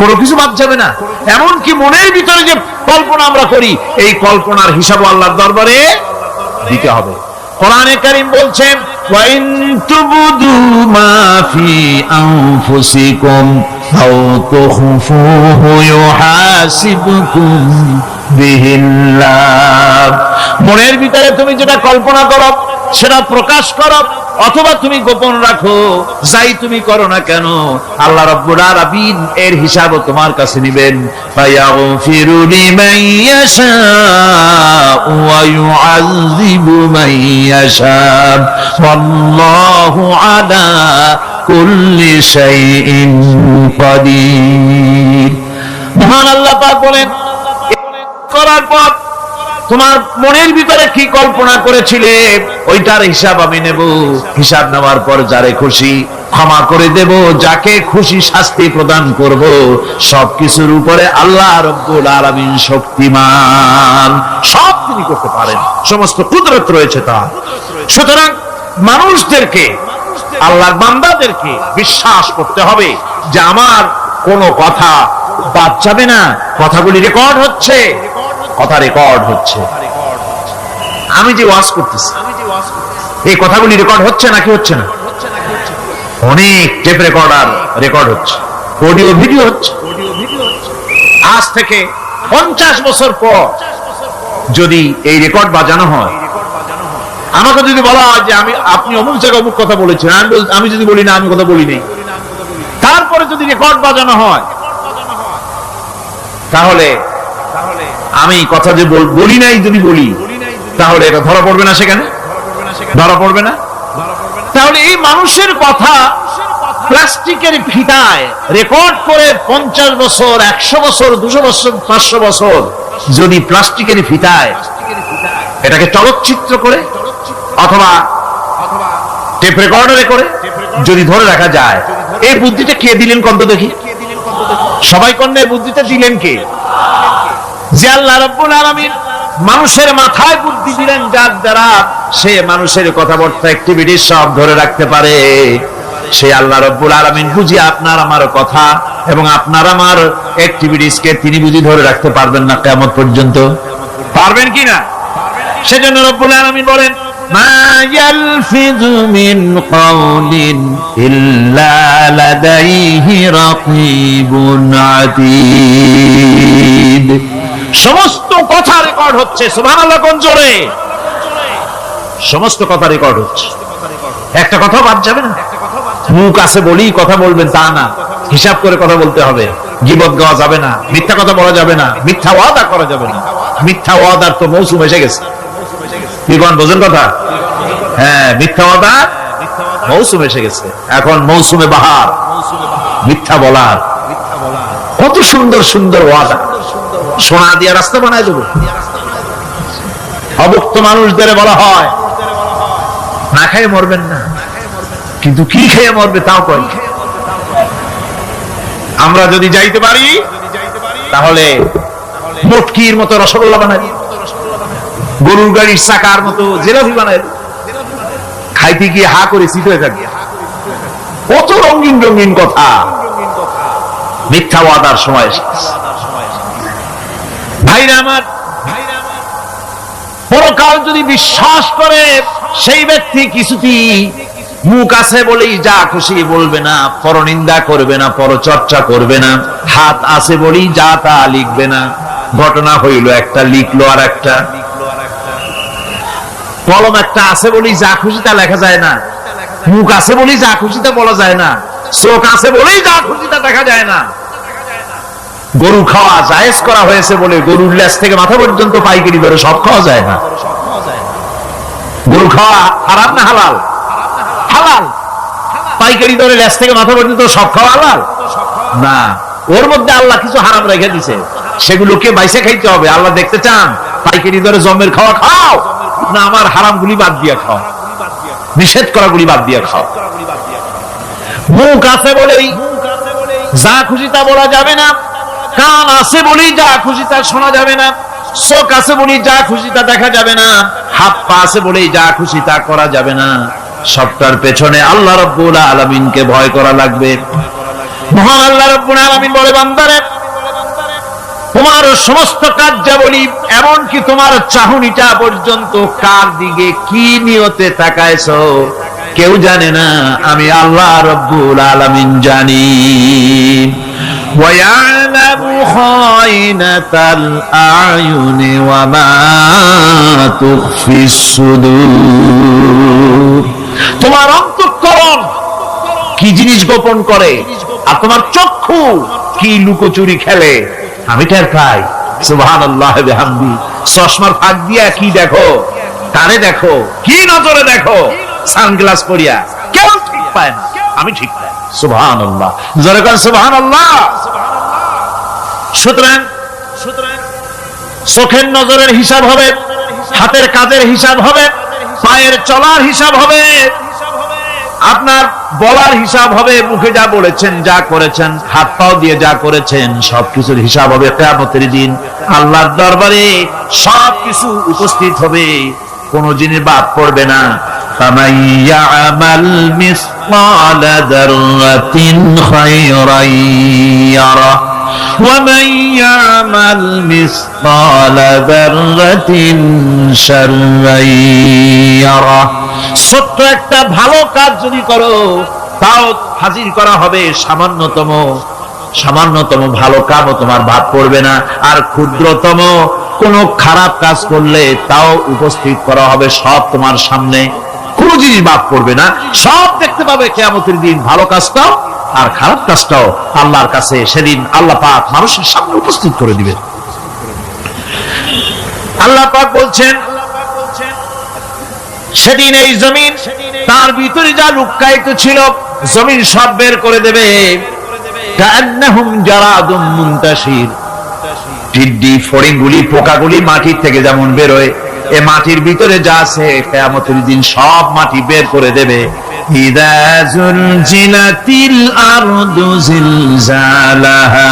কোনো কিছু বাদ যাবে না। এমনকি মনের ভিতরে যে কল্পনা আমরা করি, এই কল্পনার হিসাব আল্লাহর দরবারে দিতে হবে। কোরআনে কারীম বলছেন, ওয়া ইন তুবদু মা ফি আনফুসিকুম আও তুখফুহু ইউহাসিবকুম বিহিল্লাহ। মনের ভিতরে তুমি যেটা কল্পনা করো সেটা প্রকাশ করো, অথবা তুমি গোপন রাখো, যাই তুমি করো না কেন, আল্লাহ রাব্বুল আলামিন এর হিসাব তোমার কাছে নেবেন। ফায়াগফিরু লিমান ইয়াশাউ ওয়া ইউআযযিবু মান ইয়াশাউ ওয়াল্লাহু আলা কুল্লি শাইইন কাদির। মহান আল্লাহ পাক বলেন, করার পর তোমার মনের ভিতরে কি কল্পনা করেছিলে ওইটার হিসাব আমি নেব। হিসাব নেওয়ার পর যারে খুশি ক্ষমা করে দেব, যাকে খুশি শাস্তি প্রদান করব। সবকিছুর উপরে আল্লাহ রাব্বুল আলামিন শক্তিমান, সব তিনি করতে পারেন, সমস্ত কুদরত রয়েছে তার। সুতরাং মানুষদেরকে, আল্লাহর বান্দাদেরকে বিশ্বাস করতে হবে যে আমার কোনো কথা বাদ যাবে না। কথাগুলি রেকর্ড হচ্ছে, কথা রেকর্ড হচ্ছে। আমি যে ওয়াজ করতেছি, এই কথাগুলি রেকর্ড হচ্ছে নাকি হচ্ছে না? অনেক টেপ রেকর্ডার রেকর্ড হচ্ছে, অডিও ভিডিও হচ্ছে। আজ থেকে 50 বছর পর যদি এই রেকর্ড বাজানো হয়, আমাকে যদি বলা হয় যে আপনি অমুক জায়গায় অমুক কথা বলেছেন, আমি যদি বলি না আমি কথা বলি নাই, তারপরে যদি রেকর্ড বাজানো হয়, তাহলে আমি কথা যে বলি নাই যদি বলি, তাহলে এটা ধরা পড়বে না? সেখানে ধরা পড়বে না? তাহলে এই মানুষের কথা প্লাস্টিকের ফিতায় রেকর্ড করে 50 বছর, 100 বছর, 200 বছর, 500 বছর যদি প্লাস্টিকের ফিতায় এটাকে চলচ্চিত্র করে অথবা টেপ রেকর্ডারে করে যদি ধরে রাখা যায়। এই বুদ্ধিটা কে দিলেন কন্ত দেখি? সবাই কন্যা বুদ্ধিটা দিলেন কে? যে আল্লাহ রাব্বুল আলামিন মানুষের মাথায় বুদ্ধি দিলেন, যার দ্বারা সে মানুষের কথাবার্তা অ্যাক্টিভিটি সব ধরে রাখতে পারে। সে আল্লাহ রাব্বুল আলামিন বুঝি আপনার আমার কথা এবং আপনার আমার অ্যাক্টিভিটিস কে তিনি বুঝি ধরে রাখতে পারবেন না কিয়ামত পর্যন্ত? পারবেন কি না? সেজন্য রব্বুল আলামিন বলেন, মা ইয়ালফিযু মিন কাওলিন ইল্লা লাদাইহি রাকীবুন আতীদ। সমস্ত কথা রেকর্ড হচ্ছে। সুবহানাল্লাহ কোন জোরে? সমস্ত কথা রেকর্ড হচ্ছে, একটা কথা বাদ যাবে না। মুখ আছে বলেই কথা বলবেন তা না, হিসাব করে কথা বলতে হবে। গীবত গাওয়া যাবে না, মিথ্যা কথা বলা যাবে না, মিথ্যা ওয়াদা করা যাবে না। মিথ্যা ওয়াদার তো মৌসুম এসে গেছে। কি কোন বোঝেন কথা? হ্যাঁ, মিথ্যা ওয়াদা মৌসুম এসে গেছে। এখন মৌসুমে বাহার, মিথ্যা বলার। কত সুন্দর সুন্দর ওয়াদা, সোনা দিয়া রাস্তা বানায় দেবো। অভুক্ত মানুষদের বলা হয় না খেয়ে মরবেন না, কিন্তু কি খেয়ে মরবে তাও কই। আমরা যদি যাইতে পারি তাহলে মটকির মতো রসগোল্লা বানাই, গরুর গাড়ির চাকার মতো জিলাপি বানাই, খাইতে গিয়ে হা করে চিত হয়ে থাকি। কত রঙিন রঙিন কথা। মিথ্যা ওয়াদার সময় ভাইরা আমার, পরকাল যদি বিশ্বাস করে সেই ব্যক্তি কিছুতেই মুখ আছে বলেই যা খুশি বলবে না, পরনিন্দা করবে না, পরচর্চা করবে না, হাত আছে বলেই যা তা লিখবে না। ঘটনা হইল একটা, লিখলো আর একটা। কলম একটা আছে বলেই যা খুশি তা লেখা যায় না, মুখ আছে বলেই যা খুশি তা বলা যায় না, চোখ আছে বলেই যা খুশি তা দেখা যায় না। গরু খাওয়া জায়েজ করা হয়েছে বলে গরুর লেজ থেকে মাথা পর্যন্ত পাইকারি ধরে সব খাওয়া যায় না। গরু খাওয়া হারাম না হালাল? হালাল। পাইকারি ধরে লেজ থেকে মাথা পর্যন্ত সব খাওয়া হালাল না। ওর মধ্যে আল্লাহ কিছু হারাম রেখে দিছে, সেগুলোকে বাইসে খাইতে হবে। আল্লাহ দেখতে চান পাইকারি ধরে জমের খাওয়া খাও না আমার হারাম গুলি বাদ দিয়ে খাও, নিষেধ করা গুলি বাদ দিয়ে খাও। মুখ আছে বলেই যা খুশি তা বলা যাবে না, কান আছে বলেই যা খুশি তা শোনা যাবে না, চোখ আছে বলেই যা খুশি তা দেখা যাবে না, হাত পা আছে বলেই যা খুশি তা করা যাবে না। সবটার পেছনে আল্লাহ রাব্বুল আলামিনকে ভয় করা লাগবে। মহান আল্লাহ রাব্বুল আলামিন বলে, বান্দারে তোমার সমস্ত কার্যাবলী এমনকি তোমার চাহনিটা পর্যন্ত কার দিকে কি নিয়তে তাকায়ছো কেউ জানে না, আমি আল্লাহ রাব্বুল আলামিন জানি। وَيَعْلَمُ خَائِنَةَ الْأَعْيُنِ وَمَا تُخْفِي الصُّدُورُ। তোমার অন্তঃকরণ কি জিনিস গোপন করে আর তোমার চক্ষু কি লুকোচুরি খেলে আমি টের পাই। সুবহানাল্লাহ বিহামদি। চশমার ফাঁক দিয়া কি দেখো, কারে দেখো, কি নজরে দেখো, সানগ্লাস পরিয়া কেউ ঠিক পায় না, আমি ঠিক পাই। সুবহানাল্লাহ, জোরে বলেন সুবহানাল্লাহ। সুতরাং চোখের নজরের হিসাব হবে, হাতের কাজের হিসাব হবে, পায়ের চলার হিসাব হবে, আপনার বলার হিসাব হবে, মুখে যা বলেছেন, যা করেছেন, হাত পাও দিয়ে যা করেছেন সবকিছুর হিসাব হবে কিয়ামতের দিন। আল্লাহর দরবারে সবকিছু উপস্থিত হবে, কোন জিনিস বাদ পড়বে না। فَمَن يَعْمَلْ مِثْقَالَ ذَرَّةٍ خَيْرًا يَرَهُ وَمَن يَعْمَلْ مِثْقَالَ ذَرَّةٍ شَرًّا يَرَهُ। ছোট্ট একটা ভালো কাজ যদি করো তাও হাজির করা হবে সামান্যতম ভালো কাজও তোমার বাদ পড়বে না, আর ক্ষুদ্রতম কোন খারাপ কাজ করলে তাও উপস্থিত করা হবে, সব তোমার সামনে, কোন জিনিস বাদ পড়বে না, সব দেখতে পাবে কিয়ামতের দিন। ভালো কাজটাও আর খারাপ কাজটাও আল্লাহর কাছে সেদিন আল্লাহ পাক মানুষের সামনে উপস্থিত করে দিবেন। আল্লাহ পাক বলছেন সেদিন এই জমিন তার ভিতরে যা লুকায়িত ছিল জমিন সব বের করে দেবে। কান্নাহুম জারাদুম মুনতাশির। টিড্ডি ফড়িংগুলি পোকাগুলি মাটির থেকে যেমন বেরোয় এ মাটির ভিতরে যা আছে কিয়ামতের দিন সব মাটি বের করে দেবে। ইযা যুলজিলাতিল আরদু জিলজালাহা